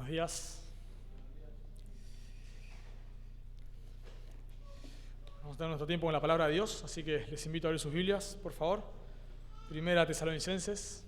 Buenos días. Vamos a tener nuestro tiempo con la palabra de Dios, así que les invito a abrir sus Biblias, por favor. Primera Tesalonicenses.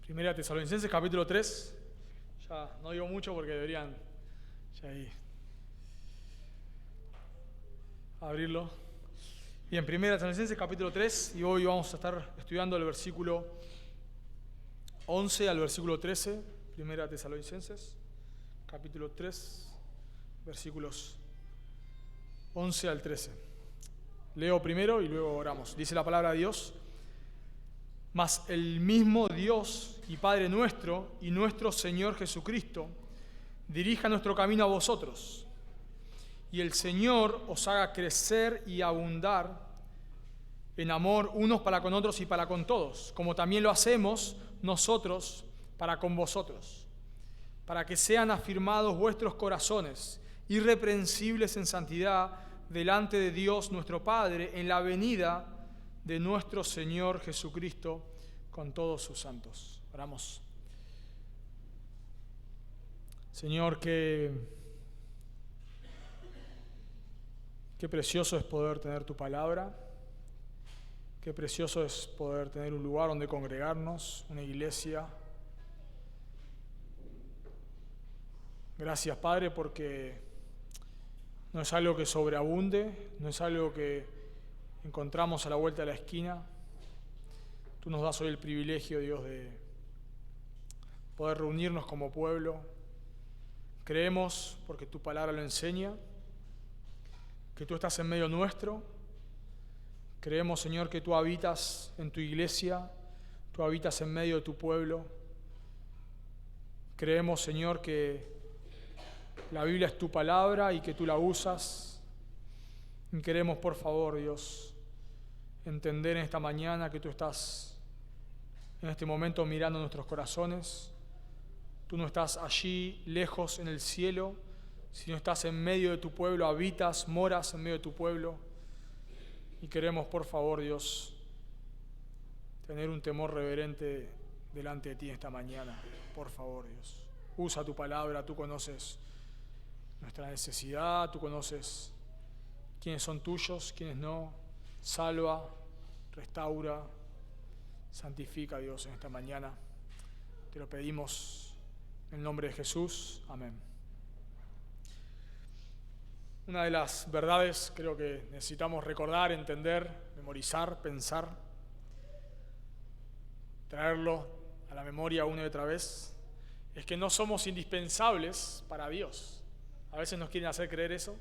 Primera Tesalonicenses, capítulo 3. Ya no digo mucho porque deberían ya ahí abrirlo. Bien, Primera Tesalonicenses, capítulo 3, y hoy vamos a estar estudiando el versículo 11 al versículo 13. Primera Tesalonicenses, capítulo 3, versículos 11 al 13. Leo primero y luego oramos. Dice la palabra de Dios: Mas el mismo Dios y Padre nuestro y nuestro Señor Jesucristo dirija nuestro camino a vosotros, y el Señor os haga crecer y abundar en amor unos para con otros y para con todos, como también lo hacemos nosotros para con vosotros, para que sean afirmados vuestros corazones, irreprensibles en santidad, delante de Dios nuestro Padre, en la venida de nuestro Señor Jesucristo con todos sus santos. Oramos. Señor, qué precioso es poder tener tu palabra, qué precioso es poder tener un lugar donde congregarnos, una iglesia. Gracias, Padre, porque no es algo que sobreabunde, no es algo que encontramos a la vuelta de la esquina. Tú nos das hoy el privilegio, Dios, de poder reunirnos como pueblo. Creemos, porque tu palabra lo enseña, que tú estás en medio nuestro. Creemos, Señor, que tú habitas en tu iglesia, tú habitas en medio de tu pueblo. Creemos, Señor, que la Biblia es tu palabra y que tú la usas. Y queremos, por favor, Dios, entender en esta mañana que tú estás en este momento mirando nuestros corazones. Tú no estás allí lejos en el cielo, sino estás en medio de tu pueblo, habitas, moras en medio de tu pueblo. Y queremos, por favor, Dios, tener un temor reverente delante de ti esta mañana. Por favor, Dios, usa tu palabra. Tú conoces nuestra necesidad, tú conoces quiénes son tuyos, quiénes no. Salva, restaura, santifica, Dios, en esta mañana. Te lo pedimos en el nombre de Jesús. Amén. Una de las verdades creo que necesitamos recordar, entender, memorizar, pensar, traerlo a la memoria una y otra vez, es que no somos indispensables para Dios. A veces nos quieren hacer creer eso,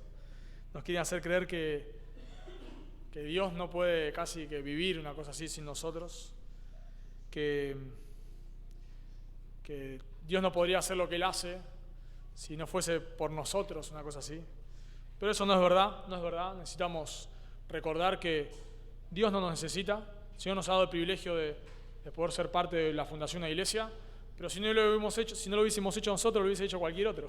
nos quieren hacer creer que Dios no puede casi que vivir una cosa así sin nosotros, que Dios no podría hacer lo que Él hace si no fuese por nosotros, una cosa así. Pero eso no es verdad, no es verdad. Necesitamos recordar que Dios no nos necesita. El Señor nos ha dado el privilegio de poder ser parte de la fundación de la iglesia, pero si no lo hubiésemos hecho nosotros, lo hubiese hecho cualquier otro,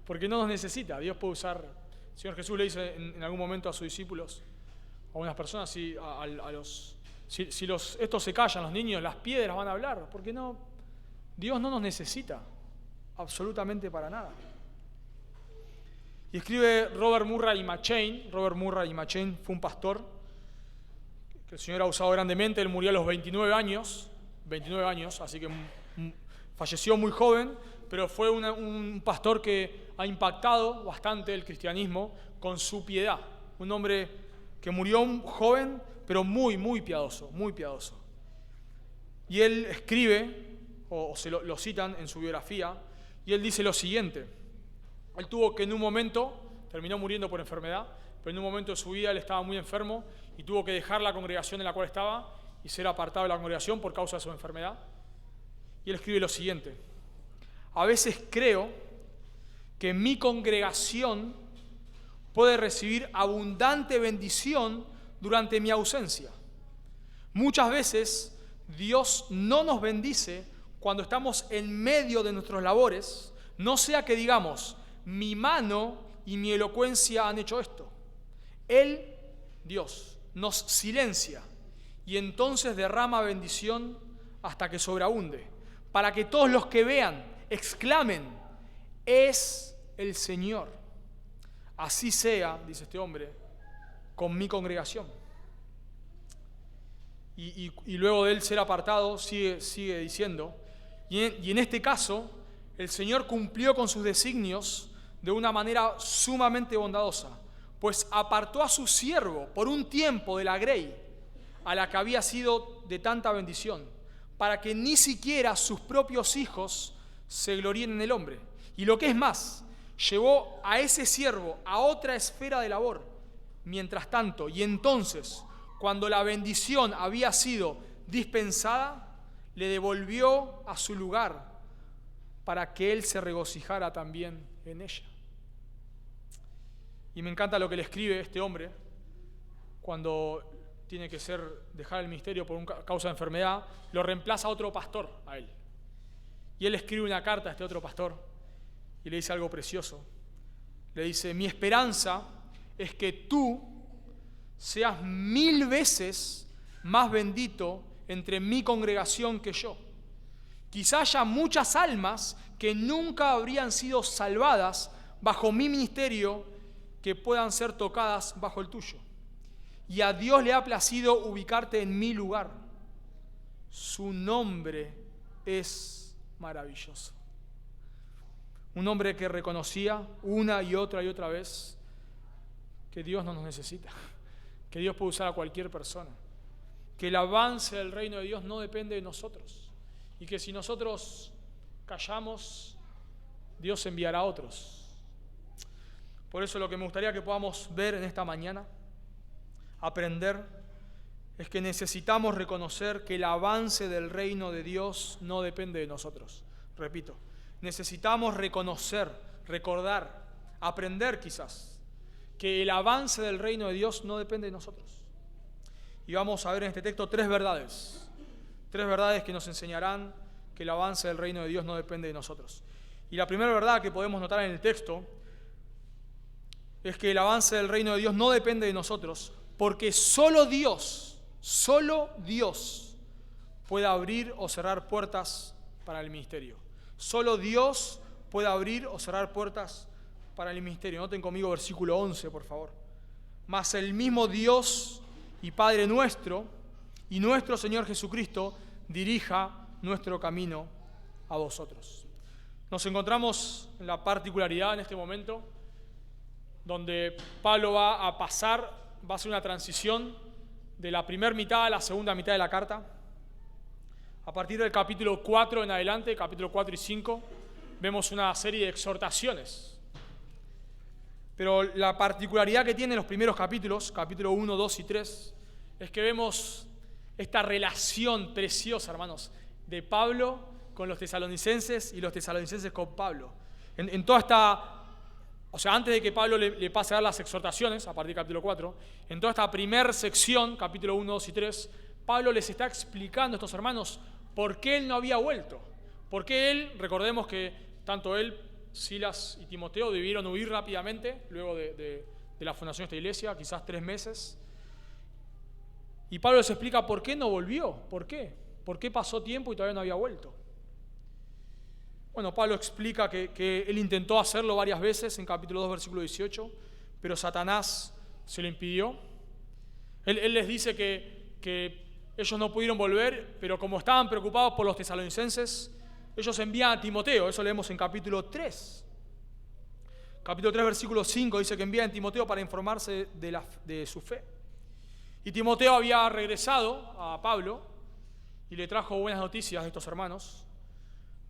porque no nos necesita. Dios puede usar. El Señor Jesús le dice en algún momento a sus discípulos, a unas personas, si estos se callan, los niños, las piedras van a hablar, porque no, Dios no nos necesita absolutamente para nada. Y escribe Robert Murray McCheyne. Robert Murray McCheyne fue un pastor que el Señor ha usado grandemente. Él murió a los 29 años, así que falleció muy joven, pero fue un pastor que ha impactado bastante el cristianismo con su piedad. Un hombre que murió joven, pero muy, muy piadoso, muy piadoso. Y él escribe, o se lo citan en su biografía, y él dice lo siguiente. Él tuvo que en un momento, terminó muriendo por enfermedad, pero en un momento de su vida él estaba muy enfermo y tuvo que dejar la congregación en la cual estaba y ser apartado de la congregación por causa de su enfermedad. Y él escribe lo siguiente: a veces creo que mi congregación puede recibir abundante bendición durante mi ausencia. Muchas veces Dios no nos bendice cuando estamos en medio de nuestras labores, no sea que digamos, mi mano y mi elocuencia han hecho esto. Él, Dios, nos silencia y entonces derrama bendición hasta que sobreabunde, para que todos los que vean exclamen, es el Señor. Así sea, dice este hombre, con mi congregación. Y luego de él ser apartado, sigue diciendo, y en este caso, el Señor cumplió con sus designios de una manera sumamente bondadosa, pues apartó a su siervo por un tiempo de la grey, a la que había sido de tanta bendición, para que ni siquiera sus propios hijos se gloríen en el hombre. Y lo que es más, llevó a ese siervo a otra esfera de labor, mientras tanto, y entonces, cuando la bendición había sido dispensada, le devolvió a su lugar para que él se regocijara también en ella. Y me encanta lo que le escribe este hombre cuando tiene que dejar el ministerio por una causa de enfermedad, lo reemplaza a otro pastor, a él. Y él escribe una carta a este otro pastor y le dice algo precioso. Le dice, mi esperanza es que tú seas 1000 veces más bendito entre mi congregación que yo. Quizá haya muchas almas que nunca habrían sido salvadas bajo mi ministerio que puedan ser tocadas bajo el tuyo. Y a Dios le ha placido ubicarte en mi lugar. Su nombre es maravilloso. Un hombre que reconocía una y otra vez que Dios no nos necesita, que Dios puede usar a cualquier persona, que el avance del reino de Dios no depende de nosotros y que si nosotros callamos, Dios enviará a otros. Por eso lo que me gustaría que podamos ver en esta mañana, aprender, es que necesitamos reconocer que el avance del reino de Dios no depende de nosotros. Repito, necesitamos reconocer, recordar, aprender quizás, que el avance del reino de Dios no depende de nosotros. Y vamos a ver en este texto tres verdades que nos enseñarán que el avance del reino de Dios no depende de nosotros. Y la primera verdad que podemos notar en el texto es que el avance del reino de Dios no depende de nosotros, porque solo Dios puede abrir o cerrar puertas para el ministerio. Solo Dios puede abrir o cerrar puertas para el ministerio. Noten conmigo versículo 11, por favor. Mas el mismo Dios y Padre nuestro y nuestro Señor Jesucristo dirija nuestro camino a vosotros. Nos encontramos en la particularidad en este momento donde Pablo va a hacer una transición de la primera mitad a la segunda mitad de la carta. A partir del capítulo 4 en adelante, capítulo 4 y 5, vemos una serie de exhortaciones. Pero la particularidad que tienen los primeros capítulos, capítulo 1, 2 y 3, es que vemos esta relación preciosa, hermanos, de Pablo con los tesalonicenses y los tesalonicenses con Pablo. En toda esta... O sea, antes de que Pablo le pase a dar las exhortaciones, a partir del capítulo 4, en toda esta primera sección, capítulo 1, 2 y 3, Pablo les está explicando a estos hermanos por qué él no había vuelto. Por qué él, recordemos que tanto él, Silas y Timoteo debieron huir rápidamente, luego de la fundación de esta iglesia, quizás 3 meses. Y Pablo les explica por qué no volvió, por qué. ¿Por qué pasó tiempo y todavía no había vuelto? Bueno, Pablo explica que él intentó hacerlo varias veces en capítulo 2, versículo 18, pero Satanás se lo impidió. Él les dice que ellos no pudieron volver, pero como estaban preocupados por los tesalonicenses, ellos envían a Timoteo. Eso leemos en capítulo 3. Capítulo 3, versículo 5 dice que envían a Timoteo para informarse de su fe. Y Timoteo había regresado a Pablo y le trajo buenas noticias de estos hermanos,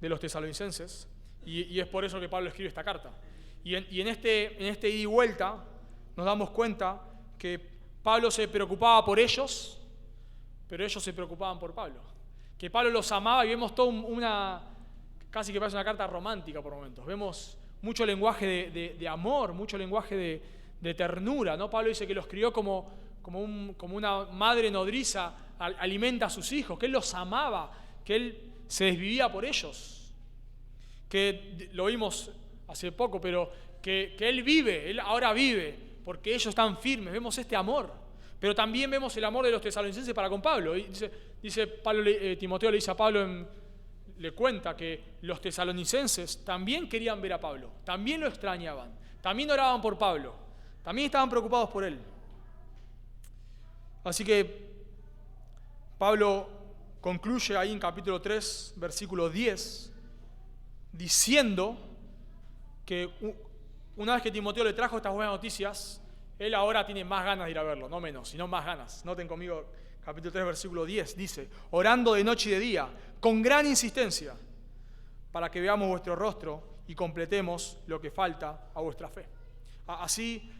de los tesalonicenses, y es por eso que Pablo escribe esta carta. Y en este ida y vuelta nos damos cuenta que Pablo se preocupaba por ellos, pero ellos se preocupaban por Pablo. Que Pablo los amaba y vemos casi que parece una carta romántica por momentos. Vemos mucho lenguaje de amor, mucho lenguaje de ternura, ¿no? Pablo dice que los crió como como una madre nodriza alimenta a sus hijos, que Él los amaba, que Él se desvivía por ellos, que lo vimos hace poco, pero que Él vive, Él ahora vive, porque ellos están firmes, vemos este amor. Pero también vemos el amor de los tesalonicenses para con Pablo. Y dice Pablo, Timoteo le dice a Pablo, le cuenta que los tesalonicenses también querían ver a Pablo, también lo extrañaban, también oraban por Pablo, también estaban preocupados por él. Así que Pablo concluye ahí en capítulo 3, versículo 10, diciendo que una vez que Timoteo le trajo estas buenas noticias, él ahora tiene más ganas de ir a verlo, no menos, sino más ganas. Noten conmigo, capítulo 3, versículo 10, dice: orando de noche y de día, con gran insistencia, para que veamos vuestro rostro y completemos lo que falta a vuestra fe. Así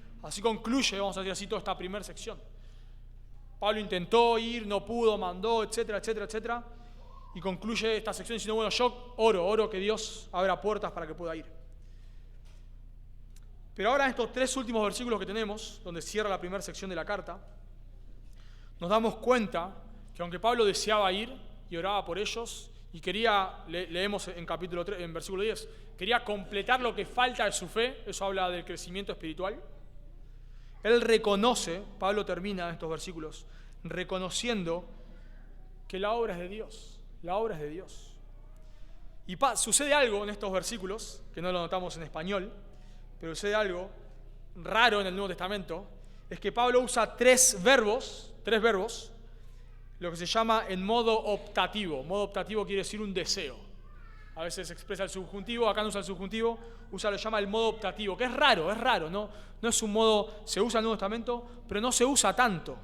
concluye, vamos a decir así, toda esta primera sección. Pablo intentó ir, no pudo, mandó, etcétera, etcétera, etcétera, y concluye esta sección diciendo, bueno, yo oro que Dios abra puertas para que pueda ir. Pero ahora en estos 3 últimos versículos que tenemos, donde cierra la primera sección de la carta, nos damos cuenta que aunque Pablo deseaba ir y oraba por ellos, y quería, leemos en capítulo 3, en versículo 10, quería completar lo que falta de su fe, eso habla del crecimiento espiritual, él reconoce, Pablo termina estos versículos, reconociendo que la obra es de Dios, la obra es de Dios. Y sucede algo en estos versículos, que no lo notamos en español, pero sucede algo raro en el Nuevo Testamento, es que Pablo usa tres verbos, lo que se llama en modo optativo. Modo optativo quiere decir un deseo. A veces expresa el subjuntivo, acá no usa el subjuntivo, lo llama el modo optativo, que es raro, no es un modo, se usa en el Nuevo Testamento, pero no se usa tanto.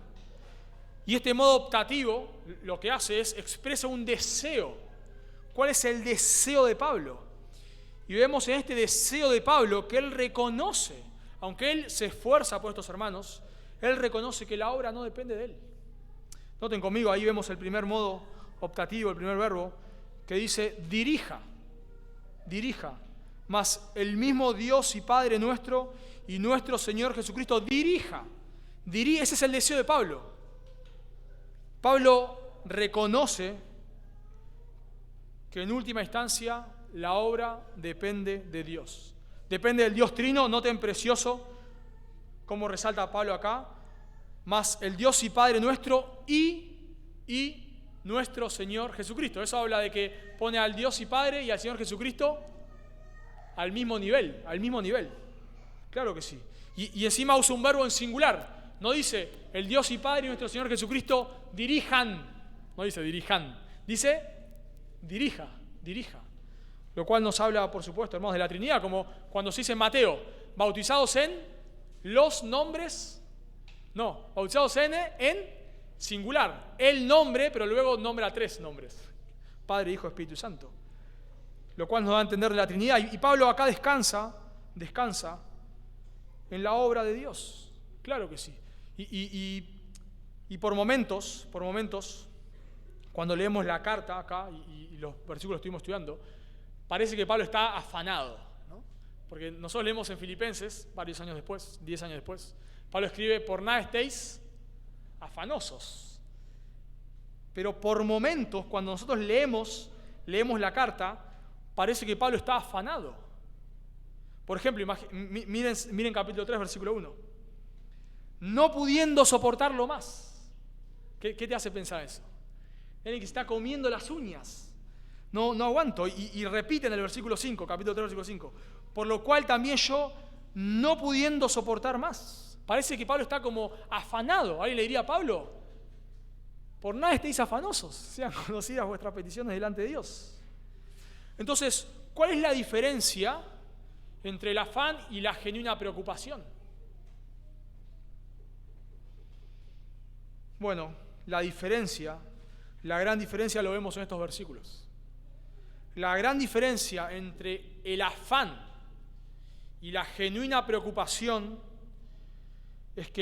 Y este modo optativo lo que hace es expresa un deseo. ¿Cuál es el deseo de Pablo? Y vemos en este deseo de Pablo que él reconoce, aunque él se esfuerza por estos hermanos, él reconoce que la obra no depende de él. Noten conmigo, ahí vemos el primer modo optativo, el primer verbo, que dice dirija, mas el mismo Dios y Padre nuestro y nuestro Señor Jesucristo dirija. Ese es el deseo de Pablo. Pablo reconoce que en última instancia la obra depende de Dios. Depende del Dios Trino, noten precioso como resalta Pablo acá, más el Dios y Padre nuestro y nuestro Señor Jesucristo. Eso habla de que pone al Dios y Padre y al Señor Jesucristo al mismo nivel. Claro que sí. Y encima usa un verbo en singular. No dice el Dios y Padre y nuestro Señor Jesucristo dirijan. No dice dirijan. Dice dirija. Lo cual nos habla, por supuesto, hermanos, de la Trinidad, como cuando se dice en Mateo, bautizados en los nombres, bautizados en singular, el nombre, pero luego nombra 3 nombres, Padre, Hijo, Espíritu Santo, lo cual nos da a entender de la Trinidad. Y Pablo acá descansa en la obra de Dios, claro que sí. Y por momentos, cuando leemos la carta acá, y los versículos que estuvimos estudiando, parece que Pablo está afanado, ¿no? Porque nosotros leemos en Filipenses, 10 años después, Pablo escribe, por nada estéis afanosos. Pero por momentos, cuando nosotros leemos la carta, parece que Pablo está afanado. Por ejemplo, miren capítulo 3, versículo 1. No pudiendo soportarlo más. ¿Qué te hace pensar eso? Él que está comiendo las uñas. No aguanto. Y repite en el versículo 5, capítulo 3, versículo 5. Por lo cual también yo, no pudiendo soportar más. Parece que Pablo está como afanado. Alguien le diría a Pablo, por nada estéis afanosos, sean conocidas vuestras peticiones delante de Dios. Entonces, ¿cuál es la diferencia entre el afán y la genuina preocupación? Bueno, la gran diferencia lo vemos en estos versículos. La gran diferencia entre el afán y la genuina preocupación es que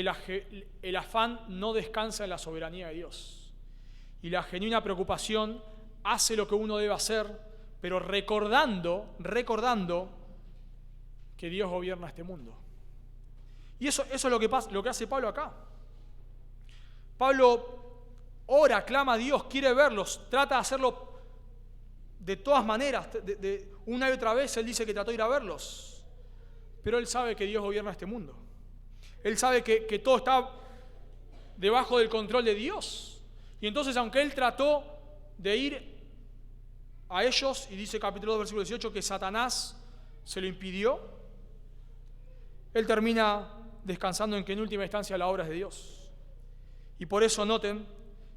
el afán no descansa en la soberanía de Dios. Y la genuina preocupación hace lo que uno debe hacer, pero recordando que Dios gobierna este mundo. Y eso es lo que hace Pablo acá. Pablo ora, clama a Dios, quiere verlos, trata de hacerlo de todas maneras, una y otra vez él dice que trató de ir a verlos. Pero él sabe que Dios gobierna este mundo. Él sabe que todo está debajo del control de Dios. Y entonces, aunque él trató de ir a ellos, y dice capítulo 2, versículo 18, que Satanás se lo impidió, él termina descansando en que en última instancia la obra es de Dios. Y por eso noten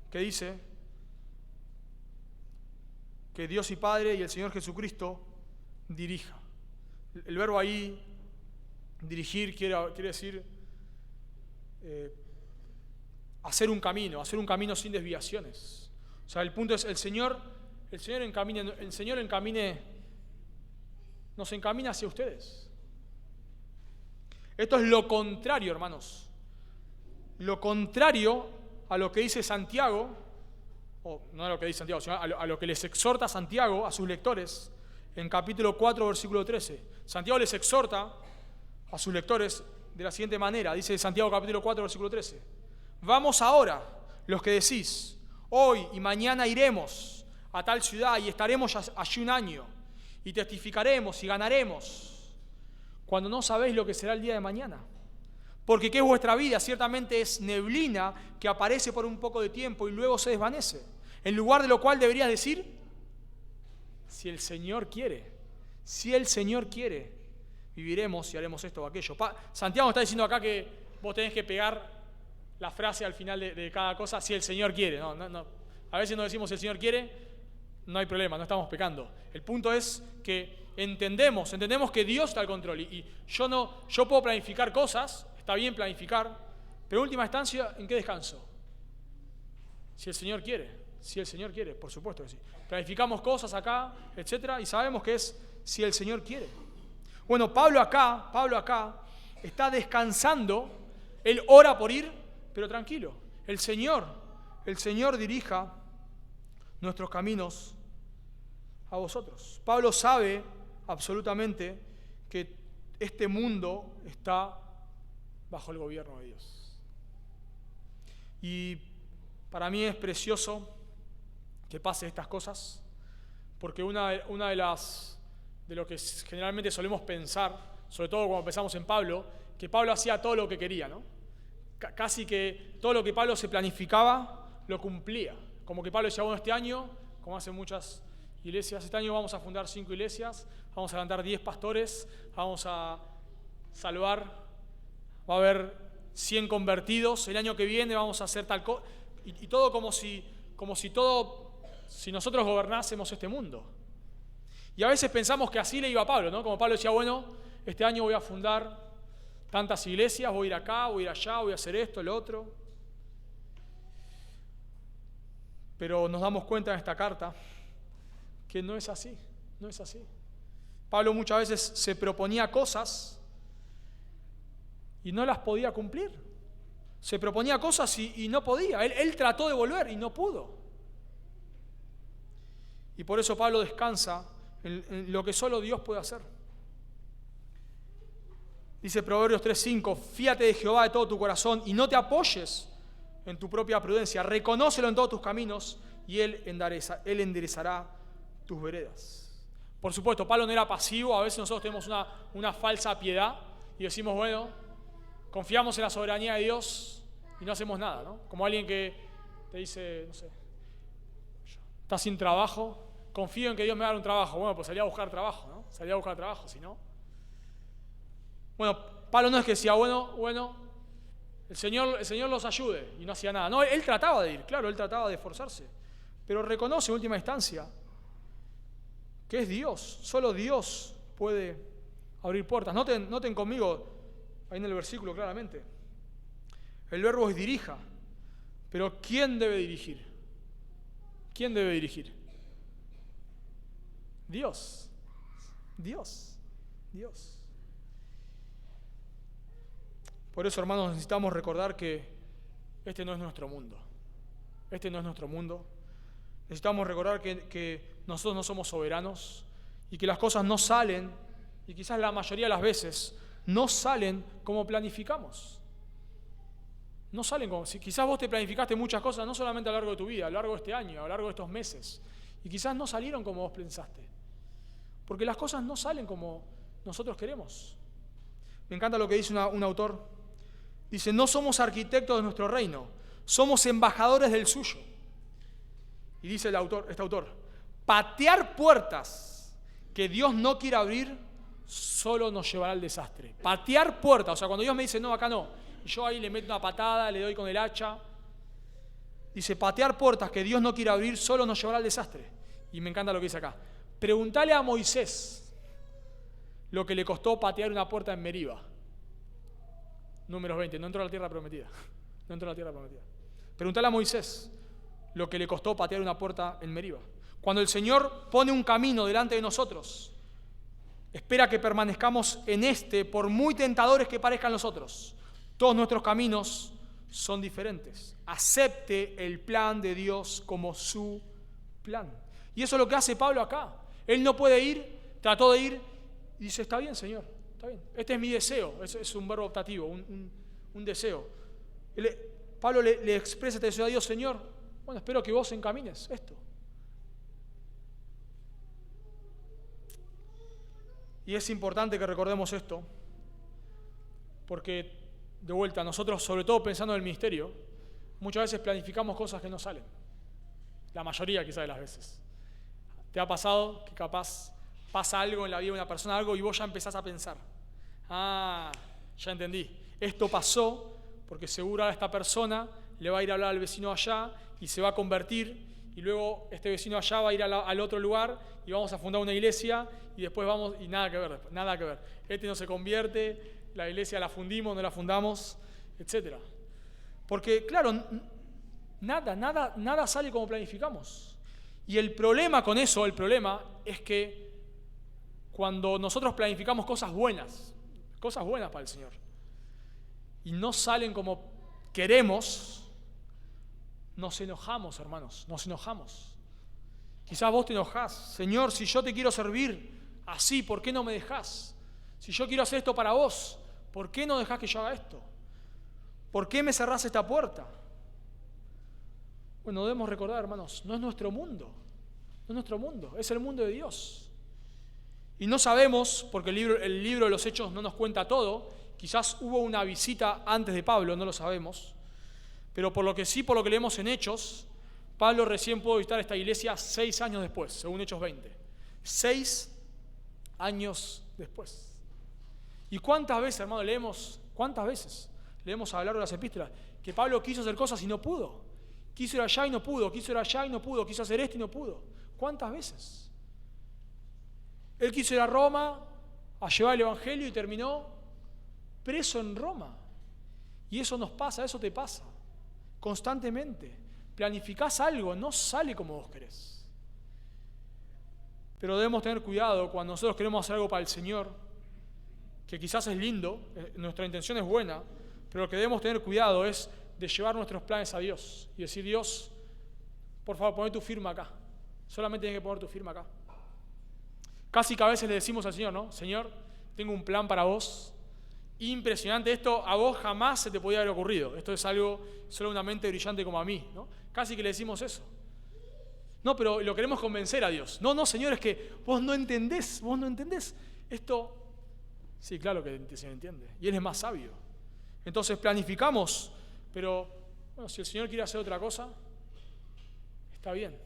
que dice que Dios y Padre y el Señor Jesucristo dirija. El verbo ahí, dirigir, quiere decir hacer un camino sin desviaciones. O sea, el punto es el Señor nos encamina hacia ustedes. Esto es lo contrario, hermanos. Lo contrario a lo que dice Santiago, o no a lo que dice Santiago, sino a lo que les exhorta Santiago a sus lectores en capítulo 4, versículo 13. Santiago les exhorta a sus lectores de la siguiente manera. Dice Santiago capítulo 4, versículo 13. Vamos ahora, los que decís, hoy y mañana iremos a tal ciudad y estaremos allí un año y testificaremos y ganaremos, cuando no sabéis lo que será el día de mañana. Porque ¿qué es vuestra vida? Ciertamente es neblina que aparece por un poco de tiempo y luego se desvanece. En lugar de lo cual deberías decir, si el Señor quiere, viviremos y haremos esto o aquello. Santiago está diciendo acá que vos tenés que pegar la frase al final de cada cosa, si el Señor quiere. No. A veces no decimos si el Señor quiere, no hay problema, no estamos pecando. El punto es que entendemos que Dios está al control. Y yo puedo planificar cosas, está bien planificar, pero en última instancia, ¿en qué descanso? Si el Señor quiere, por supuesto que sí. Planificamos cosas acá, etcétera, y sabemos que es si el Señor quiere. Bueno, Pablo acá está descansando, él ora por ir, pero tranquilo, el Señor dirija nuestros caminos a vosotros. Pablo sabe absolutamente que este mundo está bajo el gobierno de Dios. Y para mí es precioso que pase estas cosas, porque una de lo que generalmente solemos pensar, sobre todo cuando pensamos en Pablo, que Pablo hacía todo lo que quería, ¿no? Casi que todo lo que Pablo se planificaba lo cumplía. Como que Pablo decía, bueno, este año, como hacen muchas iglesias, este año vamos a fundar 5 iglesias, vamos a levantar 10 pastores, vamos a salvar, va a haber 100 convertidos, el año que viene vamos a hacer tal cosa, y todo como si nosotros gobernásemos este mundo. Y a veces pensamos que así le iba a Pablo, ¿no? Como Pablo decía, bueno, este año voy a fundar tantas iglesias, voy a ir acá, voy a ir allá, voy a hacer esto, lo otro. Pero nos damos cuenta en esta carta que no es así. Pablo muchas veces se proponía cosas y no las podía cumplir. Se proponía cosas y no podía. Él trató de volver y no pudo. Y por eso Pablo descansa en lo que solo Dios puede hacer. Dice Proverbios 3:5, fíate de Jehová de todo tu corazón y no te apoyes en tu propia prudencia. Reconócelo en todos tus caminos y Él enderezará tus veredas. Por supuesto, Pablo no era pasivo. A veces nosotros tenemos una falsa piedad y decimos, bueno, confiamos en la soberanía de Dios y no hacemos nada, ¿no? Como alguien que te dice, no sé, estás sin trabajo, confío en que Dios me va a dar un trabajo. Bueno, pues salí a buscar trabajo, ¿no? Si no. Bueno, Pablo no es que decía, bueno, el Señor los ayude, y no hacía nada. No, él trataba de ir, claro, él trataba de esforzarse, pero reconoce en última instancia que es Dios, solo Dios puede abrir puertas. Noten conmigo, ahí en el versículo claramente, el verbo es dirija, pero ¿quién debe dirigir? ¿Quién debe dirigir? Dios. Por eso, hermanos, necesitamos recordar que este no es nuestro mundo. Necesitamos recordar que nosotros no somos soberanos y que las cosas no salen, y quizás la mayoría de las veces no salen como planificamos. no salen como... Si quizás vos te planificaste muchas cosas, no solamente a lo largo de tu vida, a lo largo de este año, a lo largo de estos meses, y quizás no salieron como vos pensaste. Porque las cosas no salen como nosotros queremos. Me encanta lo que dice un autor. Dice, no somos arquitectos de nuestro reino, somos embajadores del suyo. Y dice este autor, patear puertas que Dios no quiere abrir solo nos llevará al desastre. Patear puertas, o sea, cuando Dios me dice, no, acá no, y yo ahí le meto una patada, le doy con el hacha. Dice, patear puertas que Dios no quiere abrir solo nos llevará al desastre. Y me encanta lo que dice acá. Preguntale a Moisés lo que le costó patear una puerta en Meriba. Números 20, no entró a la tierra prometida. No entró a la tierra prometida. Preguntale a Moisés lo que le costó patear una puerta en Meriba. Cuando el Señor pone un camino delante de nosotros, espera que permanezcamos en este, por muy tentadores que parezcan los otros. Todos nuestros caminos son diferentes. Acepte el plan de Dios como su plan. Y eso es lo que hace Pablo acá. Él no puede ir, trató de ir, y dice, está bien, Señor, está bien. Este es mi deseo, es un verbo optativo, un deseo. Pablo le expresa este deseo a Dios, Señor, bueno, espero que vos encamines esto. Y es importante que recordemos esto, porque, de vuelta, nosotros, sobre todo pensando en el ministerio, muchas veces planificamos cosas que no salen. La mayoría, quizás, de las veces. ¿Te ha pasado que capaz pasa algo en la vida de una persona, algo, y vos ya empezás a pensar? Ah, ya entendí. Esto pasó porque seguro a esta persona le va a ir a hablar al vecino allá y se va a convertir, y luego este vecino allá va a ir al otro lugar y vamos a fundar una iglesia y después vamos, y nada que ver, nada que ver. Este no se convierte, la iglesia la fundimos, no la fundamos, etc. Porque, claro, nada sale como planificamos. Y el problema con eso, el problema es que cuando nosotros planificamos cosas buenas para el Señor, y no salen como queremos, nos enojamos, hermanos, nos enojamos. Quizás vos te enojás, Señor, si yo te quiero servir así, ¿por qué no me dejás? Si yo quiero hacer esto para vos, ¿por qué no dejás que yo haga esto? ¿Por qué me cerrás esta puerta? Bueno, debemos recordar, hermanos, no es nuestro mundo, no es nuestro mundo, es el mundo de Dios. Y no sabemos, porque el libro de los Hechos no nos cuenta todo, quizás hubo una visita antes de Pablo, no lo sabemos, pero por lo que leemos en Hechos, Pablo recién pudo visitar esta iglesia 6 años después, según Hechos 20. 6 años después. ¿Y cuántas veces, hermano, leemos a lo largo de las epístolas que Pablo quiso hacer cosas y no pudo? Quiso ir allá y no pudo, quiso ir allá y no pudo, quiso hacer esto y no pudo. ¿Cuántas veces? Él quiso ir a Roma a llevar el evangelio y terminó preso en Roma. Y eso nos pasa, eso te pasa constantemente. Planificás algo, no sale como vos querés. Pero debemos tener cuidado cuando nosotros queremos hacer algo para el Señor, que quizás es lindo, nuestra intención es buena, pero lo que debemos tener cuidado es de llevar nuestros planes a Dios y decir, Dios, por favor, poné tu firma acá. Solamente tienes que poner tu firma acá. Casi que a veces le decimos al Señor, ¿no? Señor, tengo un plan para vos. Impresionante, esto a vos jamás se te podía haber ocurrido. Esto es algo, solo una mente brillante como a mí, ¿no? Casi que le decimos eso. No, pero lo queremos convencer a Dios. No, Señor, es que vos no entendés. Esto, sí, claro que el Señor entiende. Y Él es más sabio. Entonces planificamos, pero bueno, si el Señor quiere hacer otra cosa, está bien.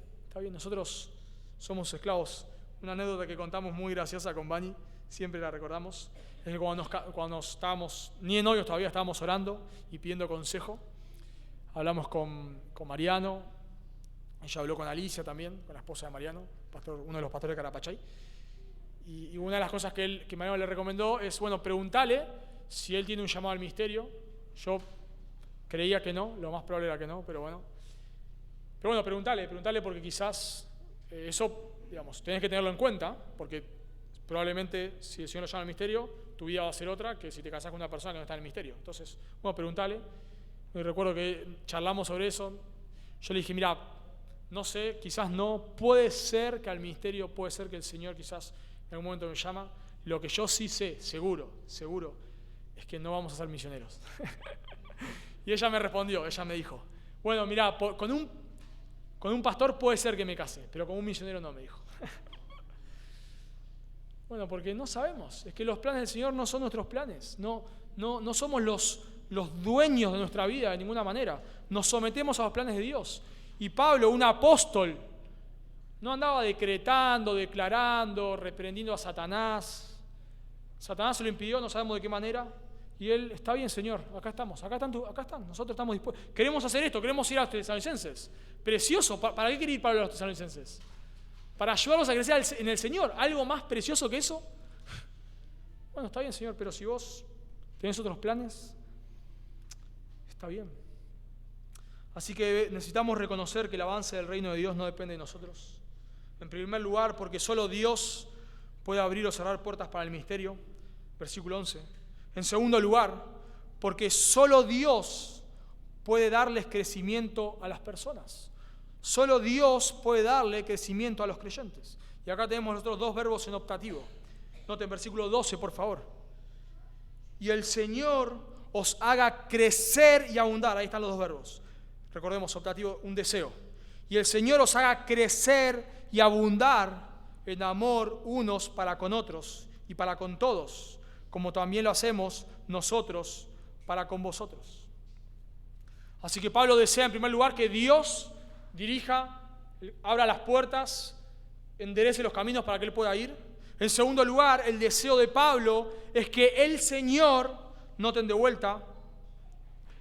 Nosotros somos esclavos. Una anécdota que contamos muy graciosa con Bani, siempre la recordamos, es que cuando estábamos, ni de novios todavía, estábamos orando y pidiendo consejo, hablamos con Mariano, ella habló con Alicia también, con la esposa de Mariano, uno de los pastores de Carapachay, y una de las cosas que Mariano le recomendó es, bueno, preguntale si él tiene un llamado al ministerio. Yo creía que no, lo más probable era que no, pero bueno, preguntale porque quizás eso, digamos, tenés que tenerlo en cuenta, porque probablemente si el Señor lo llama al ministerio, tu vida va a ser otra que si te casás con una persona que no está en el ministerio. Entonces, bueno, preguntale. Y recuerdo que charlamos sobre eso. Yo le dije, mira, no sé, quizás no, puede ser que al ministerio, puede ser que el Señor quizás en algún momento me llama. Lo que yo sí sé, seguro, es que no vamos a ser misioneros. Y ella me respondió, ella me dijo, bueno, mirá, con un pastor puede ser que me case, pero con un misionero no, me dijo. Bueno, porque no sabemos, es que los planes del Señor no son nuestros planes, no somos los dueños de nuestra vida de ninguna manera, nos sometemos a los planes de Dios. Y Pablo, un apóstol, no andaba decretando, declarando, reprendiendo a Satanás. Satanás se lo impidió, no sabemos de qué manera. Y él, está bien, Señor, acá están, nosotros estamos dispuestos. Queremos hacer esto, queremos ir a los tesalonicenses. Precioso, ¿para qué quiere ir Pablo a los tesalonicenses? Para ayudarlos a crecer en el Señor. ¿Algo más precioso que eso? Bueno, está bien, Señor, pero si vos tenés otros planes, está bien. Así que necesitamos reconocer que el avance del reino de Dios no depende de nosotros. En primer lugar, porque solo Dios puede abrir o cerrar puertas para el ministerio. Versículo 11. En segundo lugar, porque solo Dios puede darles crecimiento a las personas. Solo Dios puede darle crecimiento a los creyentes. Y acá tenemos nosotros dos verbos en optativo. Noten versículo 12, por favor. Y el Señor os haga crecer y abundar. Ahí están los dos verbos. Recordemos, optativo, un deseo. Y el Señor os haga crecer y abundar en amor unos para con otros y para con todos, como también lo hacemos nosotros para con vosotros. Así que Pablo desea en primer lugar que Dios dirija, abra las puertas, enderece los caminos para que él pueda ir. En segundo lugar, el deseo de Pablo es que el Señor, noten de vuelta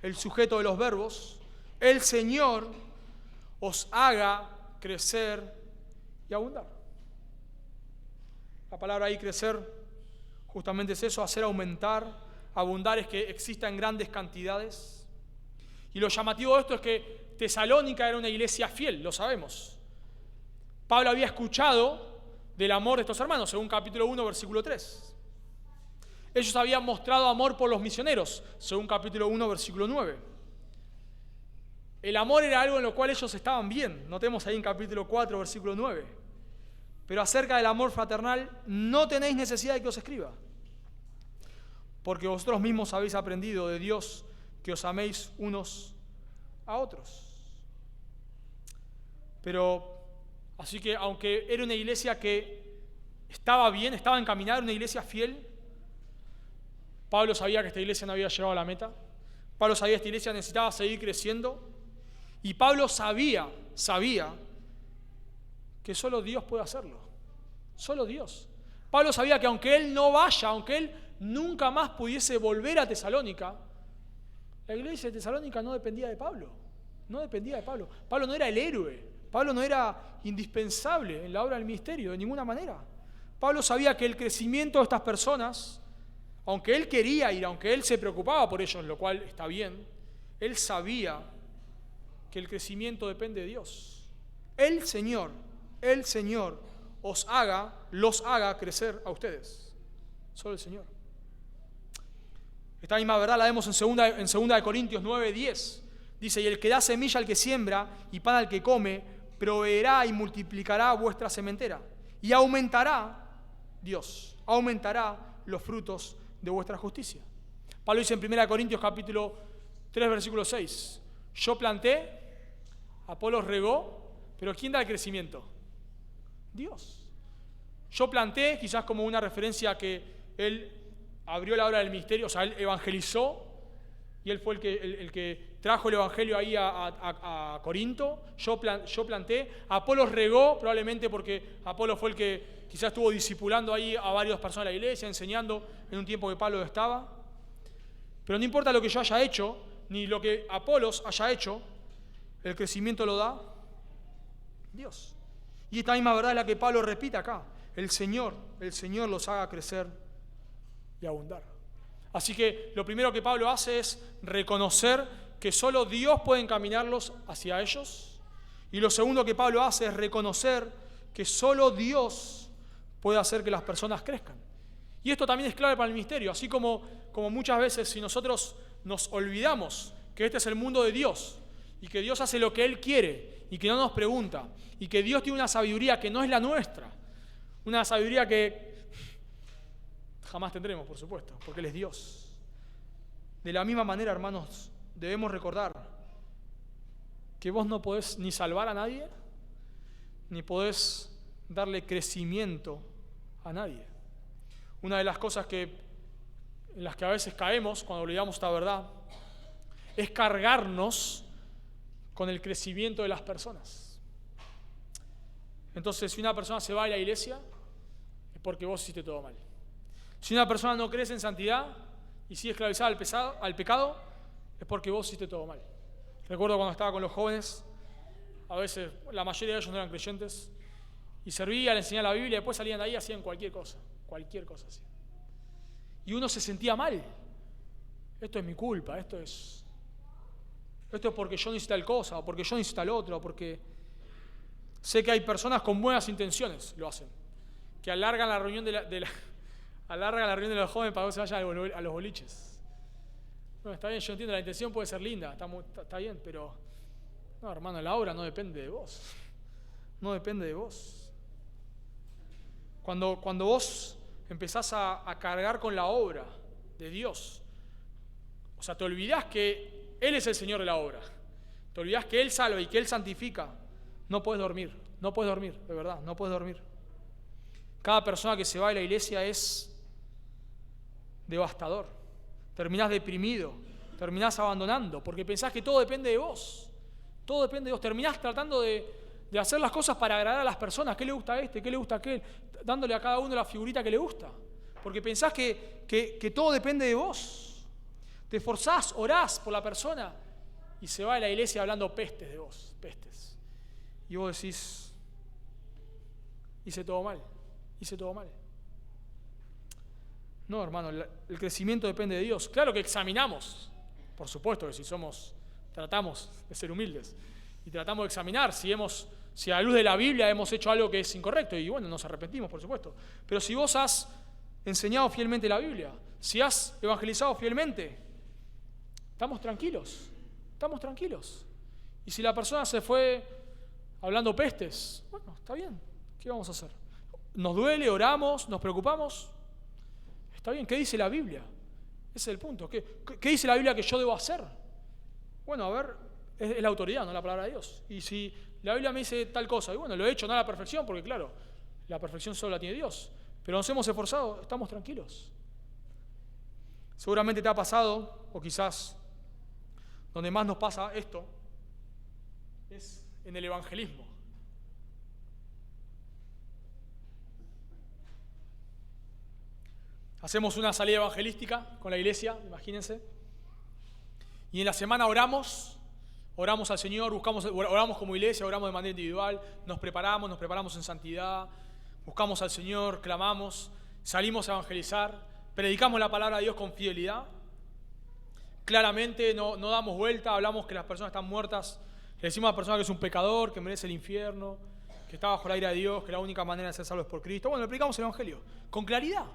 el sujeto de los verbos, el Señor os haga crecer y abundar. La palabra ahí crecer justamente es eso, hacer aumentar, abundar es que exista en grandes cantidades. Y lo llamativo de esto es que Tesalónica era una iglesia fiel, lo sabemos. Pablo había escuchado del amor de estos hermanos, según capítulo 1, versículo 3. Ellos habían mostrado amor por los misioneros, según capítulo 1, versículo 9. El amor era algo en lo cual ellos estaban bien, notemos ahí en capítulo 4, versículo 9. Pero acerca del amor fraternal no tenéis necesidad de que os escriba, porque vosotros mismos habéis aprendido de Dios que os améis unos a otros. Pero, así que aunque era una iglesia que estaba bien, estaba encaminada, una iglesia fiel, Pablo sabía que esta iglesia no había llegado a la meta. Pablo sabía que esta iglesia necesitaba seguir creciendo. Y Pablo sabía que solo Dios puede hacerlo. Solo Dios. Pablo sabía que aunque él no vaya, aunque él nunca más pudiese volver a Tesalónica, la iglesia de Tesalónica no dependía de Pablo. No dependía de Pablo. Pablo no era el héroe. Pablo no era indispensable en la obra del ministerio, de ninguna manera. Pablo sabía que el crecimiento de estas personas, aunque él quería ir, aunque él se preocupaba por ellos, lo cual está bien, él sabía que el crecimiento depende de Dios. El Señor los haga crecer a ustedes. Solo el Señor. Esta misma verdad la vemos en 2 Corintios 9:10. Dice, y el que da semilla al que siembra y pan al que come, proveerá y multiplicará vuestra sementera. Y aumentará los frutos de vuestra justicia. Pablo dice en 1 Corintios capítulo 3, versículo 6. Yo planté, Apolos regó, pero ¿quién da el crecimiento? Dios. Yo planté, quizás como una referencia a que él abrió la obra del ministerio, o sea, él evangelizó, y él fue el que trajo el evangelio ahí a Corinto. Yo planté, Apolos regó, probablemente porque Apolos fue el que quizás estuvo discipulando ahí a varias personas de la iglesia, enseñando en un tiempo que Pablo estaba. Pero no importa lo que yo haya hecho, ni lo que Apolos haya hecho, el crecimiento lo da Dios. Y esta misma verdad es la que Pablo repite acá. El Señor los haga crecer y abundar. Así que lo primero que Pablo hace es reconocer que solo Dios puede encaminarlos hacia ellos. Y lo segundo que Pablo hace es reconocer que solo Dios puede hacer que las personas crezcan. Y esto también es clave para el ministerio. Así como muchas veces si nosotros nos olvidamos que este es el mundo de Dios y que Dios hace lo que Él quiere y que no nos pregunta y que Dios tiene una sabiduría que no es la nuestra, una sabiduría que jamás tendremos, por supuesto, porque Él es Dios. De la misma manera, hermanos, debemos recordar que vos no podés ni salvar a nadie, ni podés darle crecimiento a nadie. Una de las cosas en las que a veces caemos cuando olvidamos esta verdad es cargarnos con el crecimiento de las personas. Entonces, si una persona se va de la iglesia, es porque vos hiciste todo mal. Si una persona no crece en santidad y sigue esclavizada al pecado, es porque vos hiciste todo mal. Recuerdo cuando estaba con los jóvenes, a veces la mayoría de ellos no eran creyentes, y servían, enseñaban la Biblia, y después salían de ahí y hacían cualquier cosa hacían. Y uno se sentía mal. Esto es mi culpa, esto es porque yo no hice tal cosa, o porque yo no hice tal otro, o porque sé que hay personas con buenas intenciones lo hacen, que alargan la reunión alargan la reunión de los jóvenes para que se vayan a los boliches. Bueno, está bien, yo entiendo, la intención puede ser linda, está bien, pero no, hermano, la obra no depende de vos. No depende de vos. Cuando vos empezás a cargar con la obra de Dios, o sea, te olvidás que Él es el Señor de la obra, te olvidás que Él salva y que Él santifica, no puedes dormir, de verdad, no puedes dormir. Cada persona que se va de la iglesia es devastador. Terminás deprimido, terminás abandonando, porque pensás que todo depende de vos. Todo depende de vos. Terminás tratando de hacer las cosas para agradar a las personas. ¿Qué le gusta a este? ¿Qué le gusta a aquel? Dándole a cada uno la figurita que le gusta. Porque pensás que todo depende de vos. Te esforzás, orás por la persona y se va de la iglesia hablando pestes de vos, pestes. Y vos decís, hice todo mal. No, hermano, el crecimiento depende de Dios. Claro que examinamos, por supuesto que tratamos de ser humildes y tratamos de examinar si a la luz de la Biblia hemos hecho algo que es incorrecto y bueno, nos arrepentimos, por supuesto. Pero si vos has enseñado fielmente la Biblia, si has evangelizado fielmente, estamos tranquilos. Y si la persona se fue hablando pestes, bueno, está bien, ¿qué vamos a hacer? Nos duele, oramos, nos preocupamos. Está bien, ¿qué dice la Biblia? Ese es el punto. ¿Qué dice la Biblia que yo debo hacer? Bueno, a ver, es la autoridad, no la palabra de Dios. Y si la Biblia me dice tal cosa, y bueno, lo he hecho, no a la perfección, porque claro, la perfección solo la tiene Dios. Pero nos hemos esforzado, estamos tranquilos. Seguramente te ha pasado, o quizás donde más nos pasa esto, es en el evangelismo. Hacemos una salida evangelística con la iglesia, imagínense. Y en la semana oramos al Señor, oramos como iglesia, oramos de manera individual, nos preparamos en santidad, buscamos al Señor, clamamos, salimos a evangelizar, predicamos la palabra de Dios con fidelidad. Claramente no damos vuelta, hablamos que las personas están muertas, le decimos a la persona que es un pecador, que merece el infierno, que está bajo la ira de Dios, que la única manera de ser salvo es por Cristo. Bueno, le predicamos el evangelio con claridad.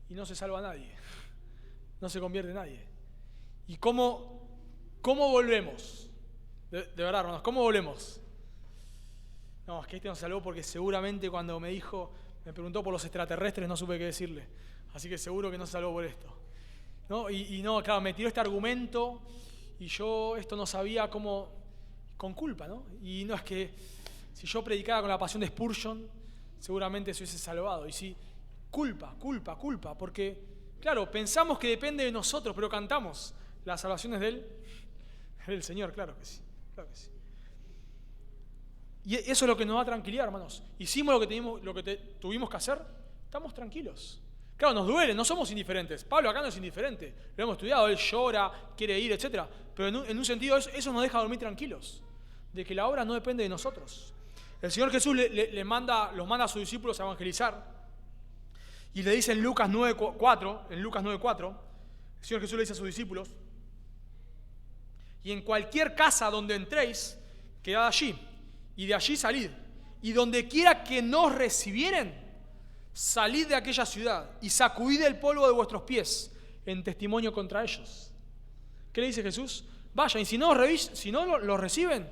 Y no se salva nadie, no se convierte nadie. ¿Y cómo volvemos? De verdad, hermanos, ¿cómo volvemos? No, es que no se salvó porque seguramente cuando me preguntó por los extraterrestres, no supe qué decirle. Así que seguro que no se salvó por esto. ¿No? Y no, claro, me tiró este argumento y yo esto no sabía cómo, con culpa, ¿no? Y no, es que si yo predicara con la pasión de Spurgeon, seguramente se hubiese salvado. Y si culpa, porque, claro, pensamos que depende de nosotros, pero cantamos. La salvación es del Señor, claro que sí. Y eso es lo que nos da tranquilidad, hermanos. Hicimos lo que tuvimos que hacer, estamos tranquilos. Claro, nos duele, no somos indiferentes. Pablo acá no es indiferente, lo hemos estudiado, él llora, quiere ir, etc. Pero en un sentido eso nos deja dormir tranquilos, de que la obra no depende de nosotros. El Señor Jesús los manda a sus discípulos a evangelizar. Y le dice en Lucas 9:4, el Señor Jesús le dice a sus discípulos: y en cualquier casa donde entréis, quedad allí, y de allí salid, y donde quiera que nos recibieren, salid de aquella ciudad, y sacudid el polvo de vuestros pies, en testimonio contra ellos. ¿Qué le dice Jesús? Vayan, y si no los reciben,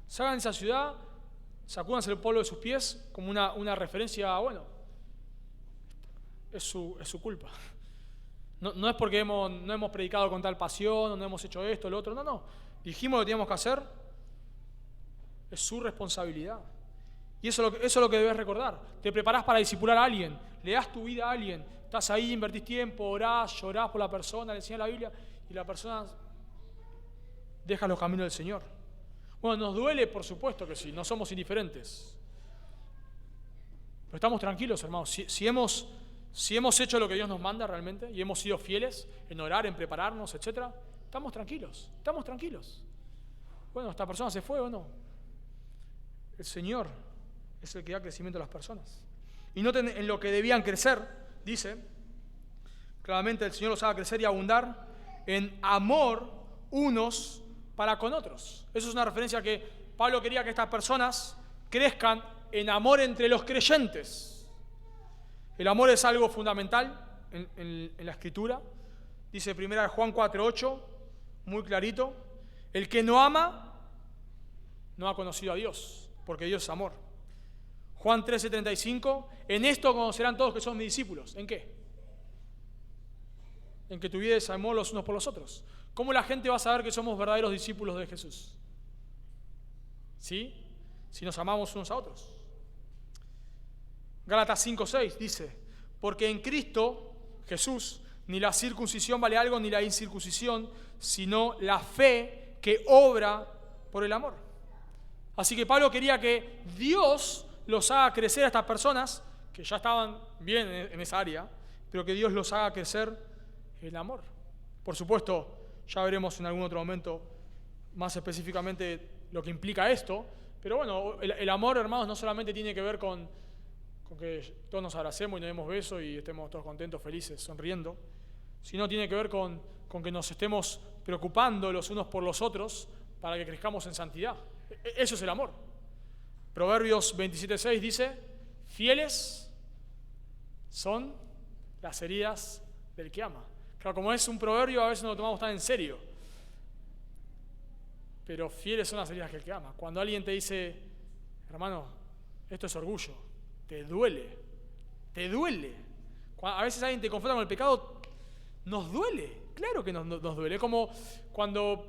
salgan de esa ciudad, sacúdanse el polvo de sus pies, como una referencia, bueno, es su culpa. No es porque no hemos predicado con tal pasión, o no hemos hecho esto, lo otro. No. Dijimos lo que teníamos que hacer. Es su responsabilidad. Y eso es lo que debes recordar. Te preparás para discipular a alguien, le das tu vida a alguien, estás ahí, invertís tiempo, orás, llorás por la persona, le enseñás la Biblia y la persona deja los caminos del Señor. Bueno, nos duele, por supuesto que sí, no somos indiferentes. Pero estamos tranquilos, hermanos. Si hemos hecho lo que Dios nos manda realmente y hemos sido fieles en orar, en prepararnos, etc., estamos tranquilos. Bueno, esta persona se fue o no. El Señor es el que da crecimiento a las personas. Y noten en lo que debían crecer, dice, claramente el Señor los haga crecer y abundar en amor unos para con otros. Eso es una referencia que Pablo quería que estas personas crezcan en amor entre los creyentes. El amor es algo fundamental en la Escritura. Dice 1 Juan 4:8, muy clarito, el que no ama no ha conocido a Dios, porque Dios es amor. Juan 13:35, en esto conocerán todos que son mis discípulos. ¿En qué? En que tuvieres amor los unos por los otros. ¿Cómo la gente va a saber que somos verdaderos discípulos de Jesús? ¿Sí? Si nos amamos unos a otros. Gálatas 5:6 dice, porque en Cristo Jesús ni la circuncisión vale algo ni la incircuncisión, sino la fe que obra por el amor. Así que Pablo quería que Dios los haga crecer a estas personas que ya estaban bien en esa área, pero que Dios los haga crecer en amor. Por supuesto, ya veremos en algún otro momento más específicamente lo que implica esto, pero bueno, el amor, hermanos, no solamente tiene que ver con que todos nos abracemos y nos demos besos y estemos todos contentos, felices, sonriendo, sino tiene que ver con que nos estemos preocupando los unos por los otros para que crezcamos en santidad. Eso es el amor. Proverbios 27:6 dice, fieles son las heridas del que ama. Claro, como es un proverbio, a veces no lo tomamos tan en serio. Pero fieles son las heridas del que ama. Cuando alguien te dice, hermano, esto es orgullo, te duele. A veces alguien te confronta con el pecado, nos duele. Claro que nos duele. Es como cuando,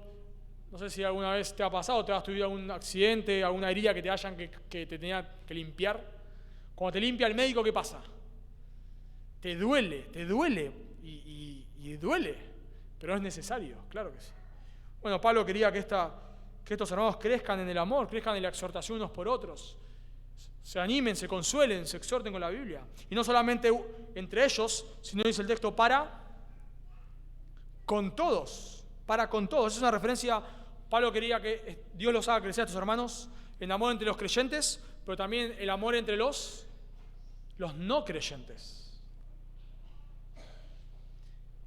no sé si alguna vez te ha pasado, te has tenido algún accidente, alguna herida que te hayan que te tenía que limpiar. Cuando te limpia el médico, ¿qué pasa? Te duele y duele, pero es necesario, claro que sí. Bueno, Pablo quería que estos hermanos crezcan en el amor, crezcan en la exhortación unos por otros, se animen, se consuelen, se exhorten con la Biblia. Y no solamente entre ellos, sino dice el texto, para con todos. Es una referencia, Pablo quería que Dios los haga crecer a estos hermanos en amor entre los creyentes, pero también el amor entre los no creyentes.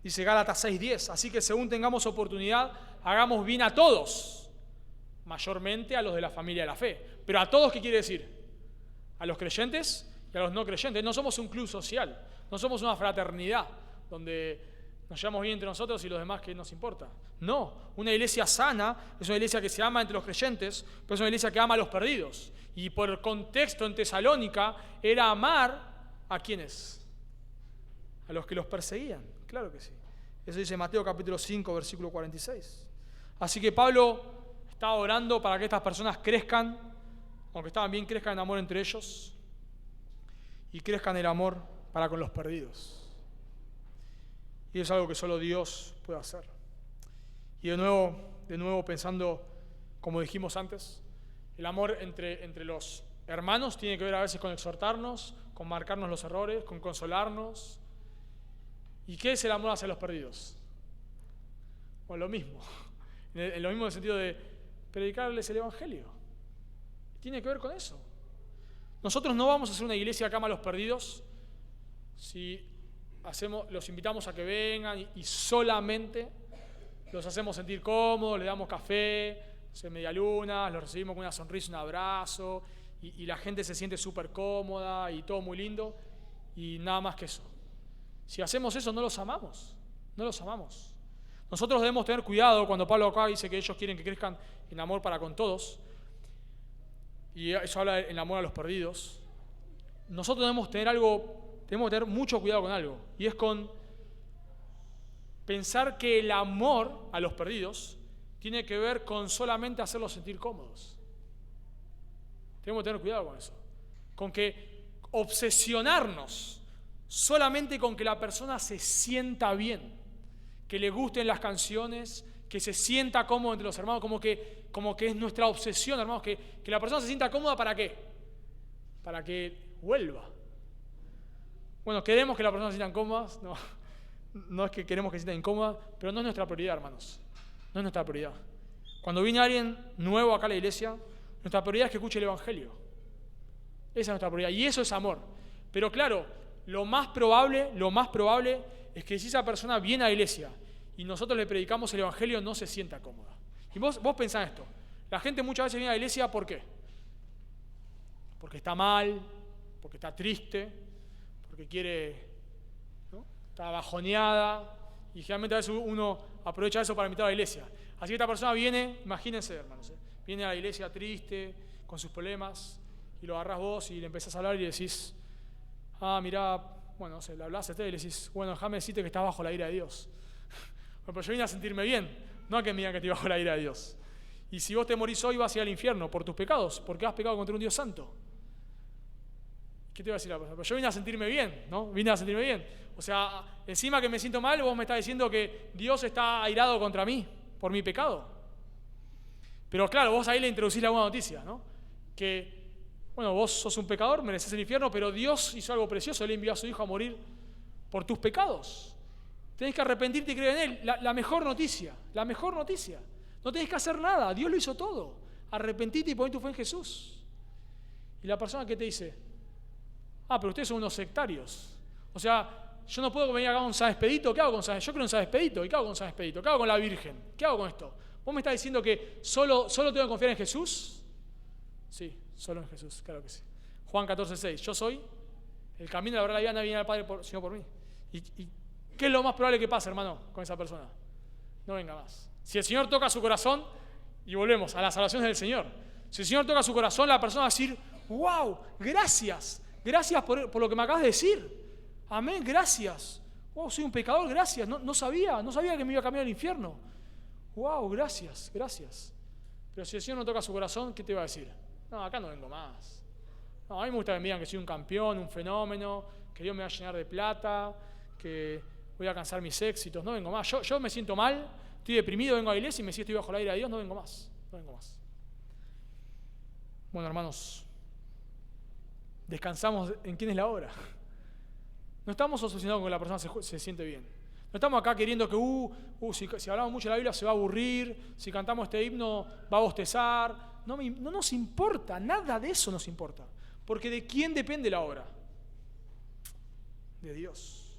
Dice Gálatas 6:10, así que según tengamos oportunidad, hagamos bien a todos, mayormente a los de la familia de la fe. Pero a todos, ¿qué quiere decir? A los creyentes y a los no creyentes. No somos un club social, no somos una fraternidad donde nos llevamos bien entre nosotros y los demás que nos importa. No, una iglesia sana es una iglesia que se ama entre los creyentes, pero es una iglesia que ama a los perdidos. Y por el contexto en Tesalónica era amar a ¿quiénes? A los que los perseguían, claro que sí. Eso dice Mateo capítulo 5, versículo 46. Así que Pablo estaba orando para que estas personas crezcan, aunque estaban bien, crezcan en amor entre ellos y crezcan en amor para con los perdidos. Y es algo que solo Dios puede hacer. Y de nuevo pensando, como dijimos antes, el amor entre los hermanos tiene que ver a veces con exhortarnos, con marcarnos los errores, con consolarnos. ¿Y qué es el amor hacia los perdidos? Bueno, lo mismo. En lo mismo en el sentido de predicarles el Evangelio. Tiene que ver con eso. Nosotros no vamos a hacer una iglesia que ama a los perdidos si los invitamos a que vengan y solamente los hacemos sentir cómodos, les damos café, medialunas, los recibimos con una sonrisa, un abrazo, y la gente se siente súper cómoda y todo muy lindo, y nada más que eso. Si hacemos eso, no los amamos. Nosotros debemos tener cuidado cuando Pablo acá dice que ellos quieren que crezcan en amor para con todos, y eso habla en amor a los perdidos. Nosotros debemos tener mucho cuidado con algo, y es con pensar que el amor a los perdidos tiene que ver con solamente hacerlos sentir cómodos. Tenemos que tener cuidado con eso. Con que obsesionarnos solamente con que la persona se sienta bien, que le gusten las canciones, que se sienta cómodo entre los hermanos, como que es nuestra obsesión, hermanos, que la persona se sienta cómoda, ¿para qué? Para que vuelva. Bueno, queremos que las personas se sientan cómodas, no es que queremos que se sientan incómodas, pero no es nuestra prioridad, hermanos. No es nuestra prioridad. Cuando viene alguien nuevo acá a la iglesia, nuestra prioridad es que escuche el Evangelio. Esa es nuestra prioridad, y eso es amor. Pero claro, lo más probable es que si esa persona viene a la iglesia y nosotros le predicamos el Evangelio, no se sienta cómoda. Y vos pensá en esto. La gente muchas veces viene a la iglesia, ¿por qué? Porque está mal, porque está triste, porque quiere, ¿no? Está bajoneada, y generalmente a veces uno aprovecha eso para invitar a la iglesia. Así que esta persona viene, imagínense, hermanos, viene a la iglesia triste, con sus problemas, y lo agarrás vos y le empezás a hablar y le decís, mirá, bueno, le hablás a usted y le decís, bueno, déjame decirte que estás bajo la ira de Dios. Bueno, pero yo vine a sentirme bien, no a que me digan que estoy bajo la ira de Dios. Y si vos te morís hoy vas a ir al infierno por tus pecados, porque has pecado contra un Dios santo. ¿Qué te iba a decir la persona? Pero yo vine a sentirme bien, ¿no? Vine a sentirme bien. O sea, encima que me siento mal, vos me estás diciendo que Dios está airado contra mí por mi pecado. Pero claro, vos ahí le introducís la buena noticia, ¿no? Que, bueno, vos sos un pecador, mereces el infierno, pero Dios hizo algo precioso, Él envió a su Hijo a morir por tus pecados. Tenés que arrepentirte y creer en Él. La mejor noticia, la mejor noticia. No tenés que hacer nada, Dios lo hizo todo. Arrepentite y poné tu fe en Jesús. Y la persona que te dice, pero ustedes son unos sectarios. O sea, yo no puedo venir acá con San Expedito. ¿Qué hago con San Expedito? Yo creo en San Expedito. ¿Y qué hago con San Expedito? ¿Qué hago con la Virgen? ¿Qué hago con esto? ¿Vos me estás diciendo que solo tengo que confiar en Jesús? Sí, solo en Jesús, claro que sí. Juan 14:6. Yo soy el camino, la verdad, la vida, nadie viene al Padre sino por mí. ¿Y qué es lo más probable que pase, hermano, con esa persona? No venga más. Si el Señor toca su corazón, y volvemos a las salvaciones del Señor, si el Señor toca su corazón, la persona va a decir, wow, gracias por lo que me acabas de decir. Amén, gracias. Wow, soy un pecador, gracias. No sabía que me iba a cambiar al infierno. Wow, gracias. Pero si el Señor no toca su corazón, ¿qué te va a decir? No, acá no vengo más. No, a mí me gusta que me digan que soy un campeón, un fenómeno, que Dios me va a llenar de plata, que voy a alcanzar mis éxitos. No vengo más. Yo me siento mal, estoy deprimido, vengo a la iglesia y me siento bajo la ira de Dios, no vengo más. Bueno, hermanos, descansamos en quién es la obra. No estamos obsesionados con que la persona se siente bien. No estamos acá queriendo que si hablamos mucho de la Biblia se va a aburrir, si cantamos este himno va a bostezar. No nos importa, nada de eso nos importa. Porque ¿de quién depende la obra? De Dios.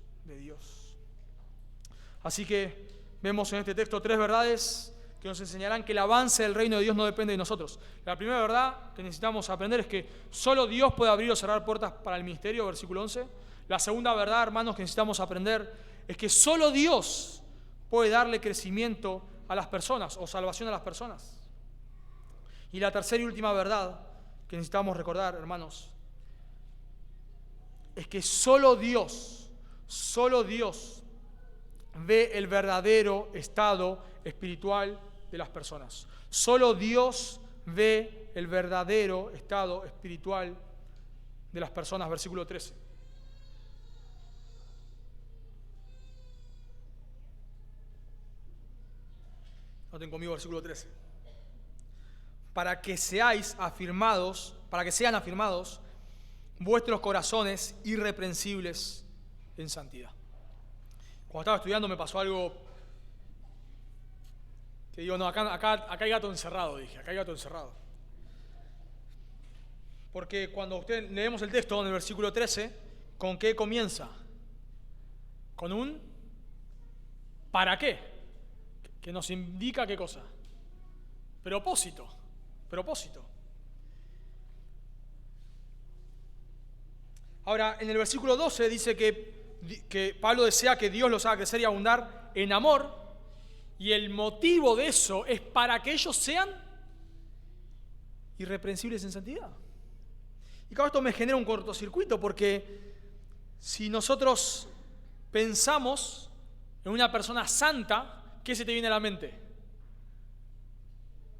Así que vemos en este texto 3 verdades que nos enseñarán que el avance del reino de Dios no depende de nosotros. La primera verdad que necesitamos aprender es que solo Dios puede abrir o cerrar puertas para el ministerio, versículo 11. La segunda verdad, hermanos, que necesitamos aprender es que solo Dios puede darle crecimiento a las personas o salvación a las personas. Y la tercera y última verdad que necesitamos recordar, hermanos, es que solo Dios ve el verdadero estado espiritual de las personas. Solo Dios ve el verdadero estado espiritual de las personas, versículo 13. Noten conmigo versículo 13. Para que sean afirmados vuestros corazones irreprensibles en santidad. Cuando estaba estudiando me pasó algo que digo, no, acá hay gato encerrado, dije, acá hay gato encerrado. Porque cuando leemos el texto en el versículo 13, ¿con qué comienza? Con un ¿para qué? Que nos indica ¿qué cosa? Propósito. Ahora, en el versículo 12 dice que Pablo desea que Dios los haga crecer y abundar en amor, y el motivo de eso es para que ellos sean irreprensibles en santidad. Y claro, esto me genera un cortocircuito, porque si nosotros pensamos en una persona santa, ¿qué se te viene a la mente?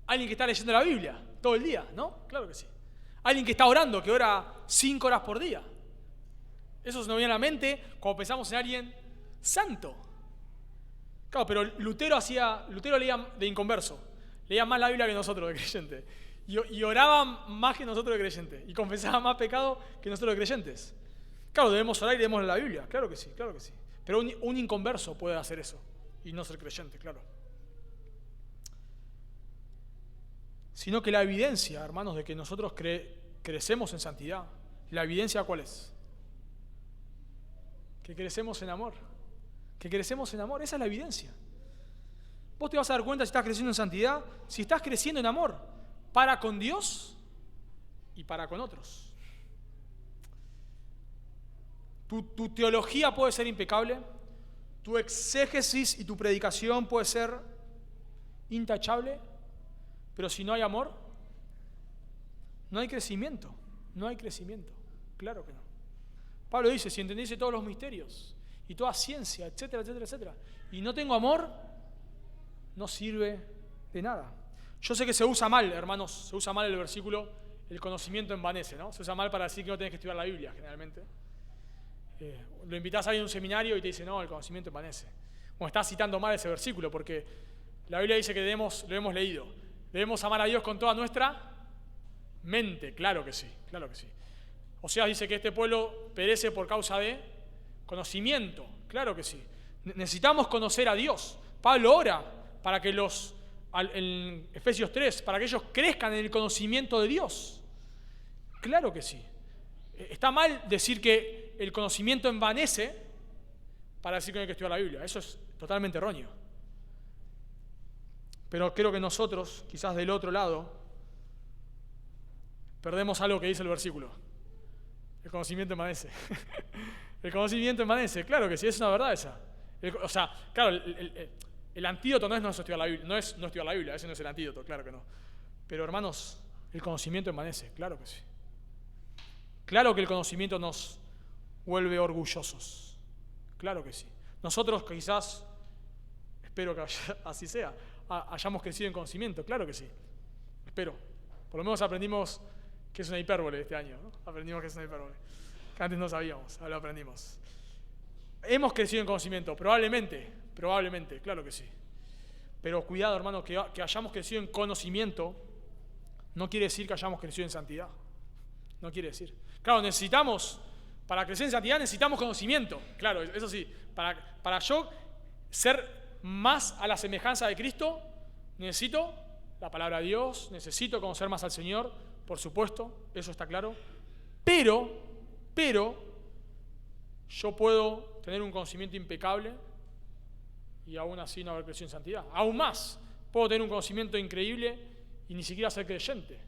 Alguien que está leyendo la Biblia todo el día, ¿no? Claro que sí. Alguien que está orando, que ora 5 horas por día. Eso se nos viene a la mente cuando pensamos en alguien santo. Claro, pero Lutero leía de inconverso. Leía más la Biblia que nosotros de creyentes. Y oraba más que nosotros de creyentes. Y confesaba más pecado que nosotros de creyentes. Claro, debemos orar y debemos leer la Biblia. Claro que sí, claro que sí. Pero un inconverso puede hacer eso y no ser creyente, claro. Sino que la evidencia, hermanos, de que nosotros crecemos en santidad, ¿la evidencia cuál es? Que crecemos en amor. Que crecemos en amor, esa es la evidencia. Vos te vas a dar cuenta si estás creciendo en santidad, si estás creciendo en amor, para con Dios y para con otros. Tu teología puede ser impecable, tu exégesis y tu predicación puede ser intachable, pero si no hay amor, no hay crecimiento, claro que no. Pablo dice, si entendiese todos los misterios y toda ciencia, etcétera, etcétera, etcétera, y no tengo amor, no sirve de nada. Yo sé que se usa mal, hermanos, se usa mal el versículo, el conocimiento envanece, ¿no? Se usa mal para decir que no tenés que estudiar la Biblia, generalmente. Lo invitás a alguien a un seminario y te dice, no, el conocimiento envanece. Bueno, estás citando mal ese versículo, porque la Biblia dice que lo hemos leído. Debemos amar a Dios con toda nuestra mente, claro que sí, claro que sí. Oseas dice que este pueblo perece por causa de conocimiento, claro que sí. Necesitamos conocer a Dios. Pablo ora para que en Efesios 3, para que ellos crezcan en el conocimiento de Dios. Claro que sí. Está mal decir que el conocimiento envanece para decir que no hay que estudiar la Biblia. Eso es totalmente erróneo. Pero creo que nosotros, quizás del otro lado, perdemos algo que dice el versículo. El conocimiento envanece. El conocimiento envanece, claro que sí, es una verdad esa. O sea, claro, el antídoto no es no estudiar la Biblia, no estudiar la Biblia, ese no es el antídoto, claro que no. Pero hermanos, el conocimiento envanece, claro que sí. Claro que el conocimiento nos vuelve orgullosos, claro que sí. Nosotros quizás, espero que así sea, hayamos crecido en conocimiento, claro que sí. Espero. Por lo menos aprendimos que es una hipérbole este año, ¿no? Aprendimos que es una hipérbole. Que antes no sabíamos, ahora lo aprendimos. Hemos crecido en conocimiento, probablemente, claro que sí. Pero cuidado, hermano, que hayamos crecido en conocimiento no quiere decir que hayamos crecido en santidad. No quiere decir. Claro, para crecer en santidad necesitamos conocimiento. Claro, eso sí. Para yo ser más a la semejanza de Cristo, necesito la palabra de Dios, necesito conocer más al Señor, por supuesto, eso está claro. Pero, yo puedo tener un conocimiento impecable y aún así no haber crecido en santidad. Aún más, puedo tener un conocimiento increíble y ni siquiera ser creyente.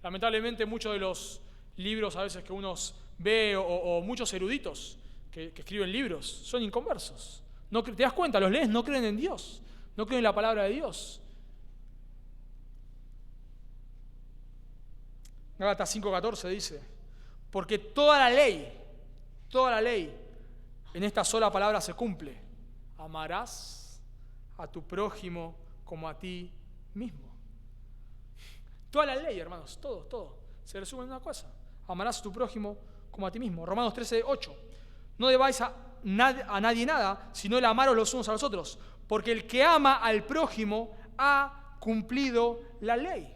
Lamentablemente, muchos de los libros a veces que uno ve o muchos eruditos que escriben libros son inconversos. No, ¿te das cuenta? Los lees, no creen en Dios, no creen en la palabra de Dios. Gálatas 5:14 dice, porque toda la ley, en esta sola palabra se cumple. Amarás a tu prójimo como a ti mismo. Toda la ley, hermanos, todo. Se resume en una cosa. Amarás a tu prójimo como a ti mismo. Romanos 13:8. No debáis a nadie nada, sino el amaros los unos a los otros. Porque el que ama al prójimo ha cumplido la ley.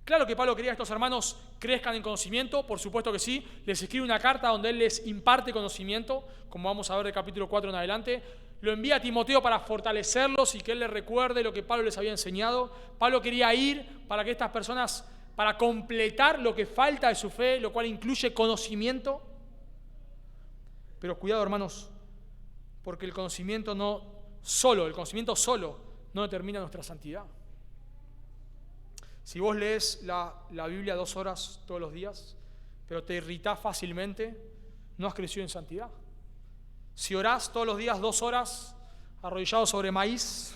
Claro que Pablo quería que estos hermanos crezcan en conocimiento, por supuesto que sí. Les escribe una carta donde él les imparte conocimiento, como vamos a ver del capítulo 4 en adelante. Lo envía a Timoteo para fortalecerlos y que él les recuerde lo que Pablo les había enseñado. Pablo quería ir para que estas personas, para completar lo que falta de su fe, lo cual incluye conocimiento. Pero cuidado, hermanos, porque el conocimiento solo no determina nuestra santidad. Si vos lees la Biblia 2 horas todos los días, pero te irritás fácilmente, no has crecido en santidad. Si orás todos los días 2 horas arrodillado sobre maíz,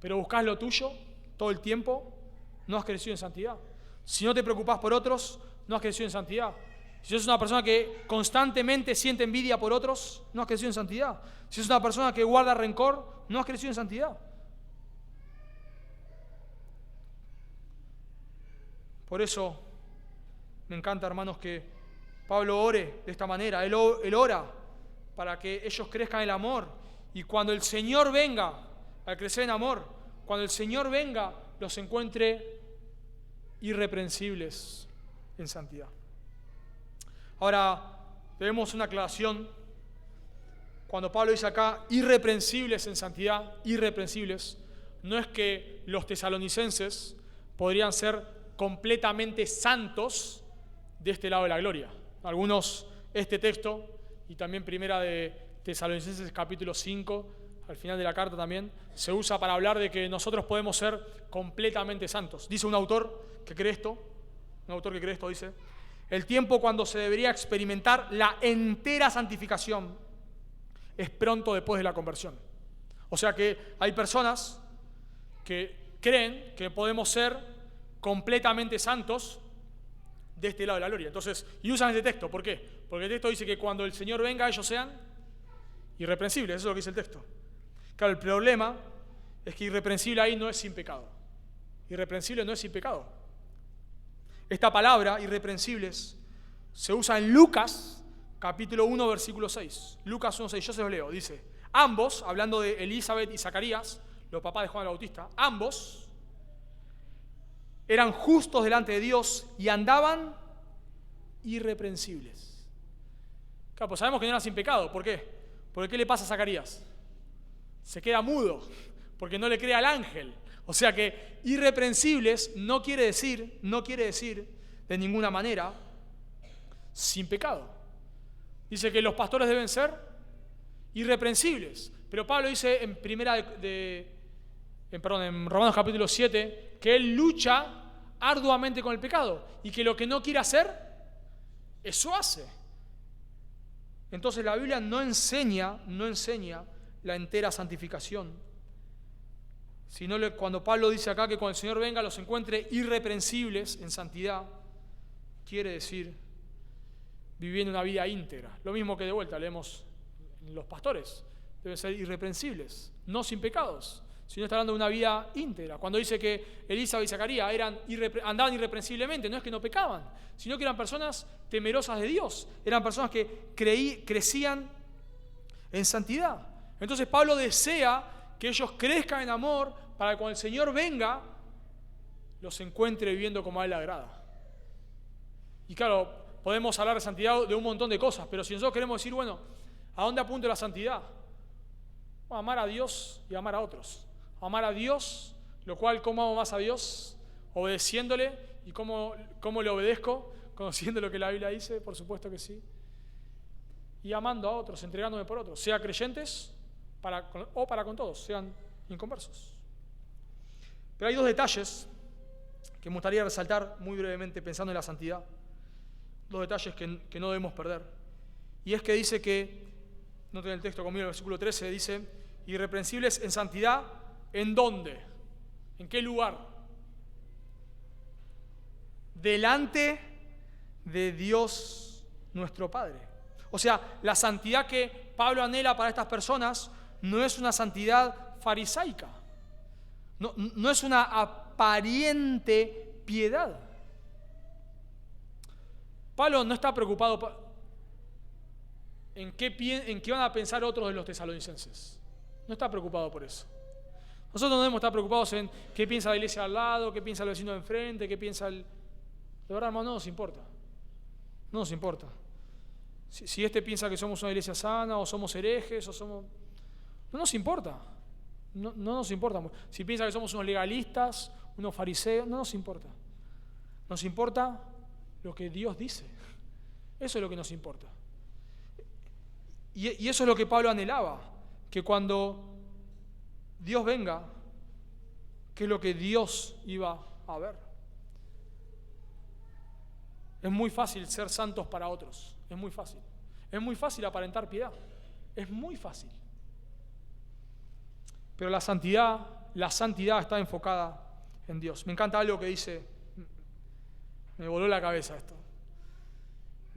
pero buscás lo tuyo todo el tiempo, no has crecido en santidad. Si no te preocupás por otros, no has crecido en santidad. Si sos una persona que constantemente siente envidia por otros, no has crecido en santidad. Si sos una persona que guarda rencor, no has crecido en santidad. Por eso me encanta, hermanos, que Pablo ore de esta manera. Él ora para que ellos crezcan en el amor. Y cuando el Señor venga, al crecer en amor, cuando el Señor venga, los encuentre irreprensibles en santidad. Ahora, tenemos una aclaración. Cuando Pablo dice acá, irreprensibles en santidad, irreprensibles, no es que los tesalonicenses podrían ser completamente santos de este lado de la gloria. Algunos, este texto, y también primera de Tesalonicenses capítulo 5, al final de la carta también, se usa para hablar de que nosotros podemos ser completamente santos. Dice un autor que cree esto, dice, el tiempo cuando se debería experimentar la entera santificación es pronto después de la conversión. O sea que hay personas que creen que podemos ser completamente santos de este lado de la gloria. Entonces, y usan este texto. ¿Por qué? Porque el texto dice que cuando el Señor venga, ellos sean irreprensibles. Eso es lo que dice el texto. Claro, el problema es que irreprensible ahí no es sin pecado. Irreprensible no es sin pecado. Esta palabra, irreprensibles, se usa en Lucas, capítulo 1, versículo 6. Lucas 1, 6, yo se los leo. Dice, ambos, hablando de Elizabeth y Zacarías, los papás de Juan el Bautista, ambos eran justos delante de Dios y andaban irreprensibles. Claro, pues sabemos que no eran sin pecado. ¿Por qué? Porque ¿qué le pasa a Zacarías? Se queda mudo, porque no le cree al ángel. O sea que irreprensibles no quiere decir de ninguna manera sin pecado. Dice que los pastores deben ser irreprensibles. Pero Pablo dice en Romanos capítulo 7 que él lucha arduamente con el pecado y que lo que no quiere hacer, eso hace. Entonces la Biblia no enseña la entera santificación, sino cuando Pablo dice acá que cuando el Señor venga los encuentre irreprensibles en santidad, quiere decir viviendo una vida íntegra. Lo mismo que de vuelta leemos en los pastores, deben ser irreprensibles, no sin pecados, sino está hablando de una vida íntegra. Cuando dice que Elizabeth y Zacarías andaban irreprensiblemente, no es que no pecaban, sino que eran personas temerosas de Dios, eran personas que crecían en santidad. Entonces Pablo desea que ellos crezcan en amor para que cuando el Señor venga, los encuentre viviendo como a Él le agrada. Y claro, podemos hablar de santidad de un montón de cosas, pero si nosotros queremos decir, bueno, ¿a dónde apunta la santidad? Bueno, amar a Dios y amar a otros. Amar a Dios, lo cual, ¿cómo amo más a Dios? Obedeciéndole. ¿Y cómo le obedezco? Conociendo lo que la Biblia dice, por supuesto que sí. Y amando a otros, entregándome por otros, sea creyentes o para con todos, sean inconversos. Pero hay dos detalles que me gustaría resaltar muy brevemente pensando en la santidad. Dos detalles que no debemos perder. Y es que dice que, no tiene el texto conmigo, el versículo 13, dice, irreprensibles en santidad, ¿en dónde? ¿En qué lugar? Delante de Dios nuestro Padre. O sea, la santidad que Pablo anhela para estas personas no es una santidad farisaica, no es una aparente piedad. Pablo no está preocupado en qué van a pensar otros de los tesalonicenses. No está preocupado por eso. Nosotros no debemos estar preocupados en qué piensa la iglesia al lado, qué piensa el vecino de enfrente, qué piensa el... De verdad, hermano, no nos importa. No nos importa. Si este piensa que somos una iglesia sana, o somos herejes, o somos... No nos importa. No nos importa. Si piensa que somos unos legalistas, unos fariseos, no nos importa. Nos importa lo que Dios dice. Eso es lo que nos importa. Y eso es lo que Pablo anhelaba, que cuando Dios venga, ¿qué es lo que Dios iba a ver? Es muy fácil ser santos para otros, es muy fácil. Es muy fácil aparentar piedad, es muy fácil. Pero la santidad está enfocada en Dios. Me encanta algo que dice, me voló la cabeza esto.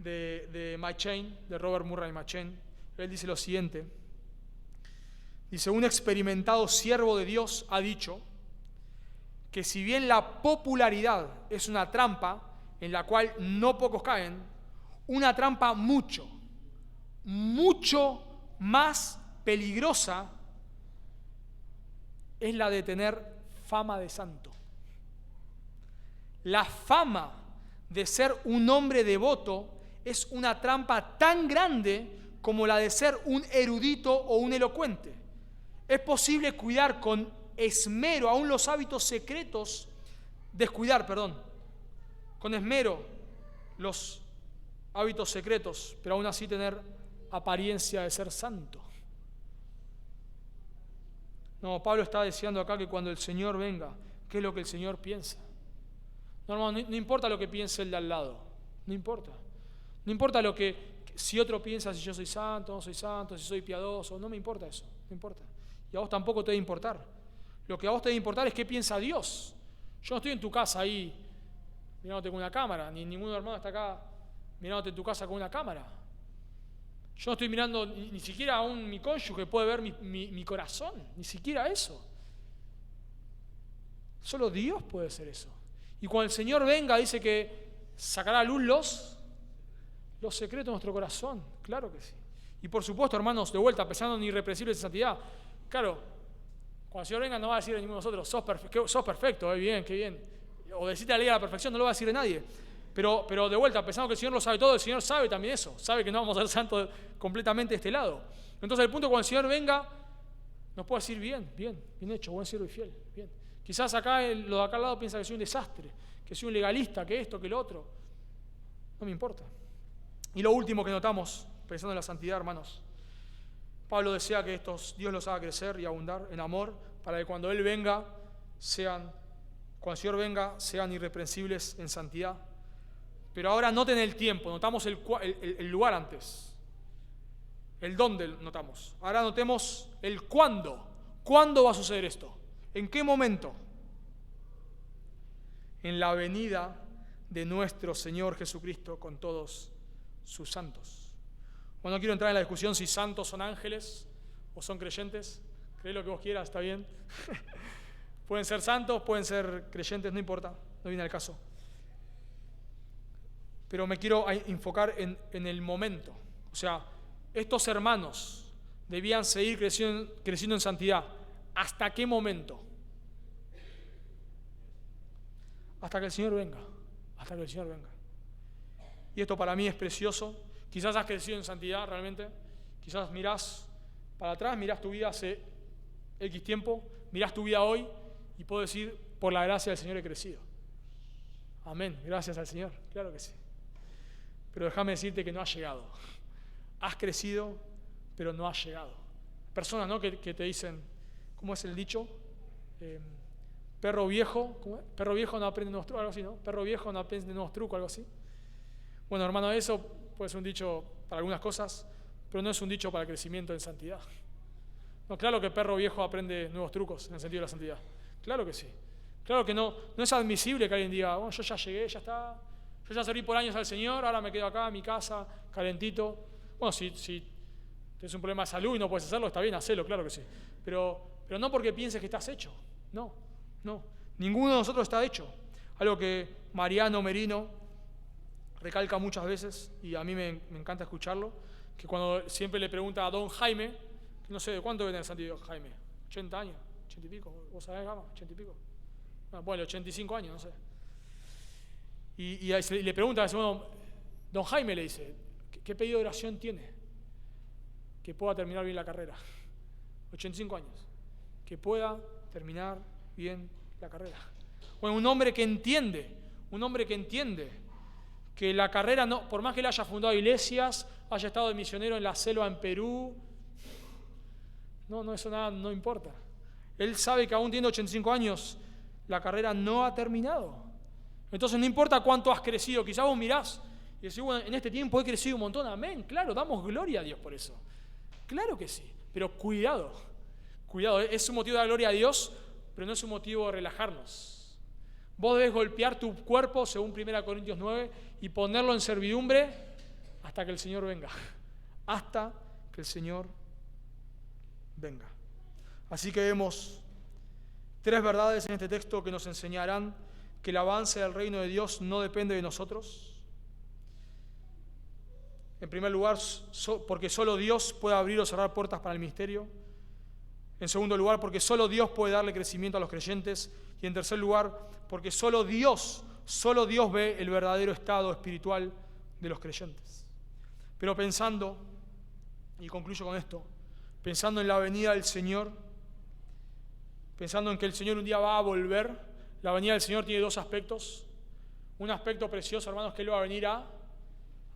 de McCheyne, de Robert Murray McCheyne. Él dice lo siguiente. Dice, un experimentado siervo de Dios ha dicho que si bien la popularidad es una trampa en la cual no pocos caen, una trampa mucho más peligrosa es la de tener fama de santo. La fama de ser un hombre devoto es una trampa tan grande como la de ser un erudito o un elocuente. Es posible cuidar con esmero aún los hábitos secretos, con esmero los hábitos secretos, pero aún así tener apariencia de ser santo. No, Pablo está diciendo acá que cuando el Señor venga, ¿qué es lo que el Señor piensa? No, hermano, no importa lo que piense el de al lado, no importa. No importa si otro piensa si yo soy santo, no soy santo, si soy piadoso, no me importa eso, no importa. Y a vos tampoco te debe importar. Lo que a vos te debe importar es qué piensa Dios. Yo no estoy en tu casa ahí mirándote con una cámara, ni ninguno de los hermanos está acá mirándote en tu casa con una cámara. Yo no estoy mirando ni siquiera aún mi cónyuge puede ver mi corazón, ni siquiera eso. Solo Dios puede hacer eso. Y cuando el Señor venga, dice que sacará a luz los secretos de nuestro corazón. Claro que sí. Y por supuesto, hermanos, de vuelta, pensando en irreprensibles de santidad. Claro, cuando el Señor venga no va a decir a ninguno de nosotros, sos perfecto, bien, qué bien. O decirte la ley a la perfección, no lo va a decir a nadie. Pero de vuelta, pensando que el Señor lo sabe todo, el Señor sabe también eso. Sabe que no vamos a ser santos completamente de este lado. Entonces, el punto cuando el Señor venga, nos puede decir bien hecho, buen siervo y fiel, bien. Quizás acá, lo de acá al lado piensa que soy un desastre, que soy un legalista, que esto, que lo otro. No me importa. Y lo último que notamos, pensando en la santidad, hermanos, Pablo desea que Dios los haga crecer y abundar en amor, para que cuando el Señor venga, sean irreprensibles en santidad. Pero ahora noten el tiempo, notamos el lugar antes, el dónde notamos. Ahora notemos el cuándo. ¿Cuándo va a suceder esto? ¿En qué momento? En la venida de nuestro Señor Jesucristo con todos sus santos. Bueno, no quiero entrar en la discusión si santos son ángeles o son creyentes. Cree lo que vos quieras, está bien. Pueden ser santos, pueden ser creyentes, no importa, no viene al caso. Pero me quiero enfocar en el momento. O sea, estos hermanos debían seguir creciendo en santidad. ¿Hasta qué momento? Hasta que el Señor venga. Hasta que el Señor venga. Y esto para mí es precioso. Quizás has crecido en santidad realmente. Quizás mirás para atrás, mirás tu vida hace X tiempo, mirás tu vida hoy y puedo decir, por la gracia del Señor he crecido. Amén. Gracias al Señor. Claro que sí. Pero déjame decirte que no has llegado. Has crecido, pero no has llegado. Personas, ¿no?, que te dicen, ¿cómo es el dicho? Perro viejo, ¿cómo es? Perro viejo no aprende nuevos trucos, algo así, ¿no? Perro viejo no aprende nuevos trucos, algo así. Bueno, hermano, eso puede ser un dicho para algunas cosas, pero no es un dicho para el crecimiento en santidad. No, claro que perro viejo aprende nuevos trucos en el sentido de la santidad. Claro que sí. Claro que no es admisible que alguien diga, bueno, yo ya llegué, ya está. Yo ya serví por años al Señor, ahora me quedo acá en mi casa, calentito. Bueno, si tienes un problema de salud y no puedes hacerlo, está bien, hacelo, claro que sí. Pero no porque pienses que estás hecho. No. Ninguno de nosotros está hecho. Algo que Mariano Merino recalca muchas veces, y a mí me encanta escucharlo, que cuando siempre le pregunta a don Jaime, que no sé, ¿de cuánto viene el Santiago Jaime? 80 años, 80 y pico, ¿vos sabés, Gama? 80 y pico. Bueno, 85 años, no sé. Y le pregunta, bueno, don Jaime le dice, ¿qué pedido de oración tiene? Que pueda terminar bien la carrera. 85 años. Que pueda terminar bien la carrera. Bueno, un hombre que entiende que la carrera, no, por más que él haya fundado iglesias, haya estado de misionero en la selva en Perú, no, eso nada, no importa. Él sabe que aún teniendo 85 años, la carrera no ha terminado. Entonces no importa cuánto has crecido, quizás vos mirás y decís, bueno, en este tiempo he crecido un montón, amén, claro, damos gloria a Dios por eso. Claro que sí, pero cuidado, es un motivo de dar gloria a Dios, pero no es un motivo de relajarnos. Vos debes golpear tu cuerpo, según 1 Corintios 9, y ponerlo en servidumbre hasta que el Señor venga. Hasta que el Señor venga. Así que vemos 3 verdades en este texto que nos enseñarán que el avance del reino de Dios no depende de nosotros. En primer lugar, porque solo Dios puede abrir o cerrar puertas para el ministerio. En segundo lugar, porque solo Dios puede darle crecimiento a los creyentes. Y en tercer lugar, porque solo Dios ve el verdadero estado espiritual de los creyentes. Pero pensando, y concluyo con esto, pensando en la venida del Señor, pensando en que el Señor un día va a volver, la venida del Señor tiene 2 aspectos. Un aspecto precioso, hermanos, que Él va a venir a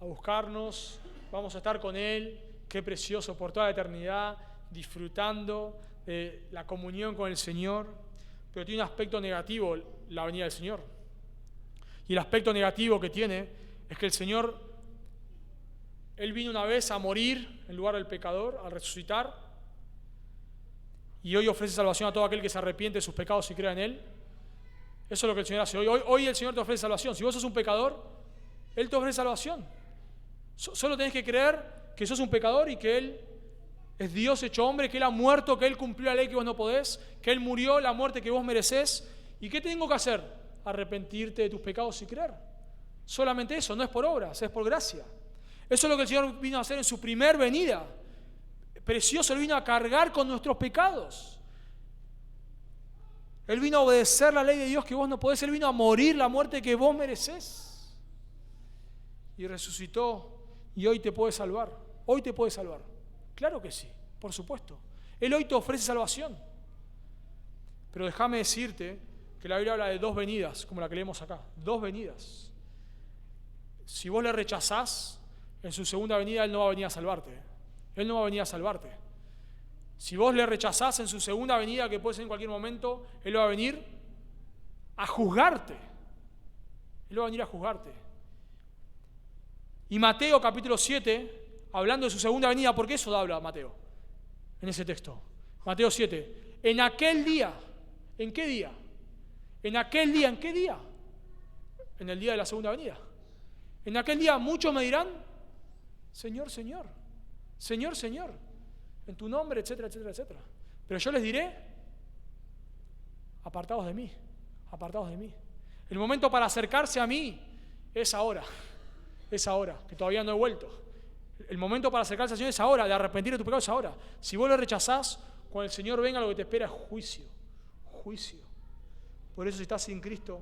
buscarnos, vamos a estar con Él, qué precioso, por toda la eternidad, disfrutando de la comunión con el Señor. Pero tiene un aspecto negativo la venida del Señor. Y el aspecto negativo que tiene es que el Señor, Él vino una vez a morir en lugar del pecador, a resucitar, y hoy ofrece salvación a todo aquel que se arrepiente de sus pecados y crea en Él. Eso es lo que el Señor hace hoy. Hoy el Señor te ofrece salvación. Si vos sos un pecador, Él te ofrece salvación. Solo tenés que creer que sos un pecador y que Él es Dios hecho hombre, que Él ha muerto, que Él cumplió la ley que vos no podés, que Él murió la muerte que vos merecés. ¿Y qué tengo que hacer? Arrepentirte de tus pecados y creer. Solamente eso, no es por obras, es por gracia. Eso es lo que el Señor vino a hacer en su primer venida. Precioso, Él vino a cargar con nuestros pecados. Él vino a obedecer la ley de Dios que vos no podés. Él vino a morir la muerte que vos merecés. Y resucitó y hoy te puede salvar. Hoy te puede salvar. Claro que sí, por supuesto. Él hoy te ofrece salvación. Pero déjame decirte que la Biblia habla de 2 venidas, como la que leemos acá. 2 venidas. Si vos le rechazás, en su segunda venida Él no va a venir a salvarte. Él no va a venir a salvarte. Si vos le rechazás en su segunda venida, que puede ser en cualquier momento, Él va a venir a juzgarte. Él va a venir a juzgarte. Y Mateo capítulo 7, hablando de su segunda venida, ¿por qué eso habla Mateo en ese texto? Mateo 7. En aquel día, ¿en qué día? En aquel día, ¿en qué día? En el día de la segunda venida. En aquel día muchos me dirán, Señor, Señor, Señor, Señor, en tu nombre, etcétera, etcétera, etcétera. Pero yo les diré, apartados de mí, apartados de mí. El momento para acercarse a mí es ahora, que todavía no he vuelto. El momento para acercarse al Señor es ahora, de arrepentir de tu pecado es ahora. Si vos lo rechazás, cuando el Señor venga, lo que te espera es juicio, juicio. Por eso si estás sin Cristo,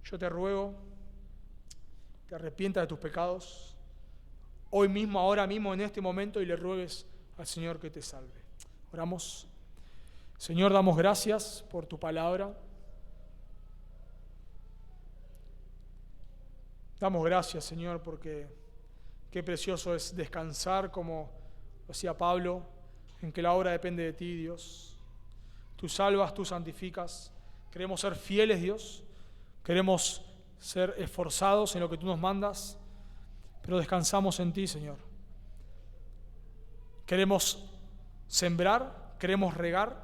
yo te ruego, te arrepientas de tus pecados, hoy mismo, ahora mismo, en este momento, y le ruegues al Señor que te salve. Oramos. Señor, damos gracias por tu palabra. Damos gracias, Señor, porque qué precioso es descansar, como decía Pablo, en que la obra depende de ti, Dios. Tú salvas, tú santificas. Queremos ser fieles, Dios. Queremos ser esforzados en lo que tú nos mandas, pero descansamos en ti, Señor. Queremos sembrar, queremos regar,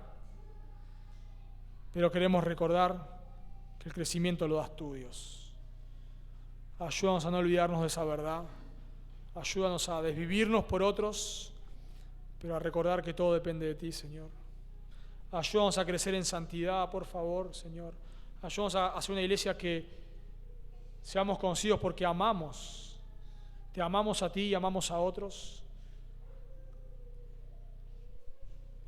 pero queremos recordar que el crecimiento lo das tú, Dios. Ayúdanos a no olvidarnos de esa verdad. Ayúdanos a desvivirnos por otros, pero a recordar que todo depende de ti, Señor. Ayúdanos a crecer en santidad, por favor, Señor. Ayúdanos a hacer una iglesia que seamos conocidos porque amamos. Te amamos a ti y amamos a otros.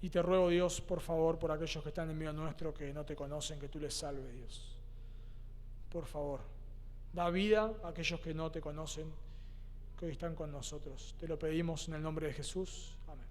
Y te ruego, Dios, por favor, por aquellos que están en medio nuestro, que no te conocen, que tú les salves, Dios. Por favor, da vida a aquellos que no te conocen, que hoy están con nosotros. Te lo pedimos en el nombre de Jesús. Amén.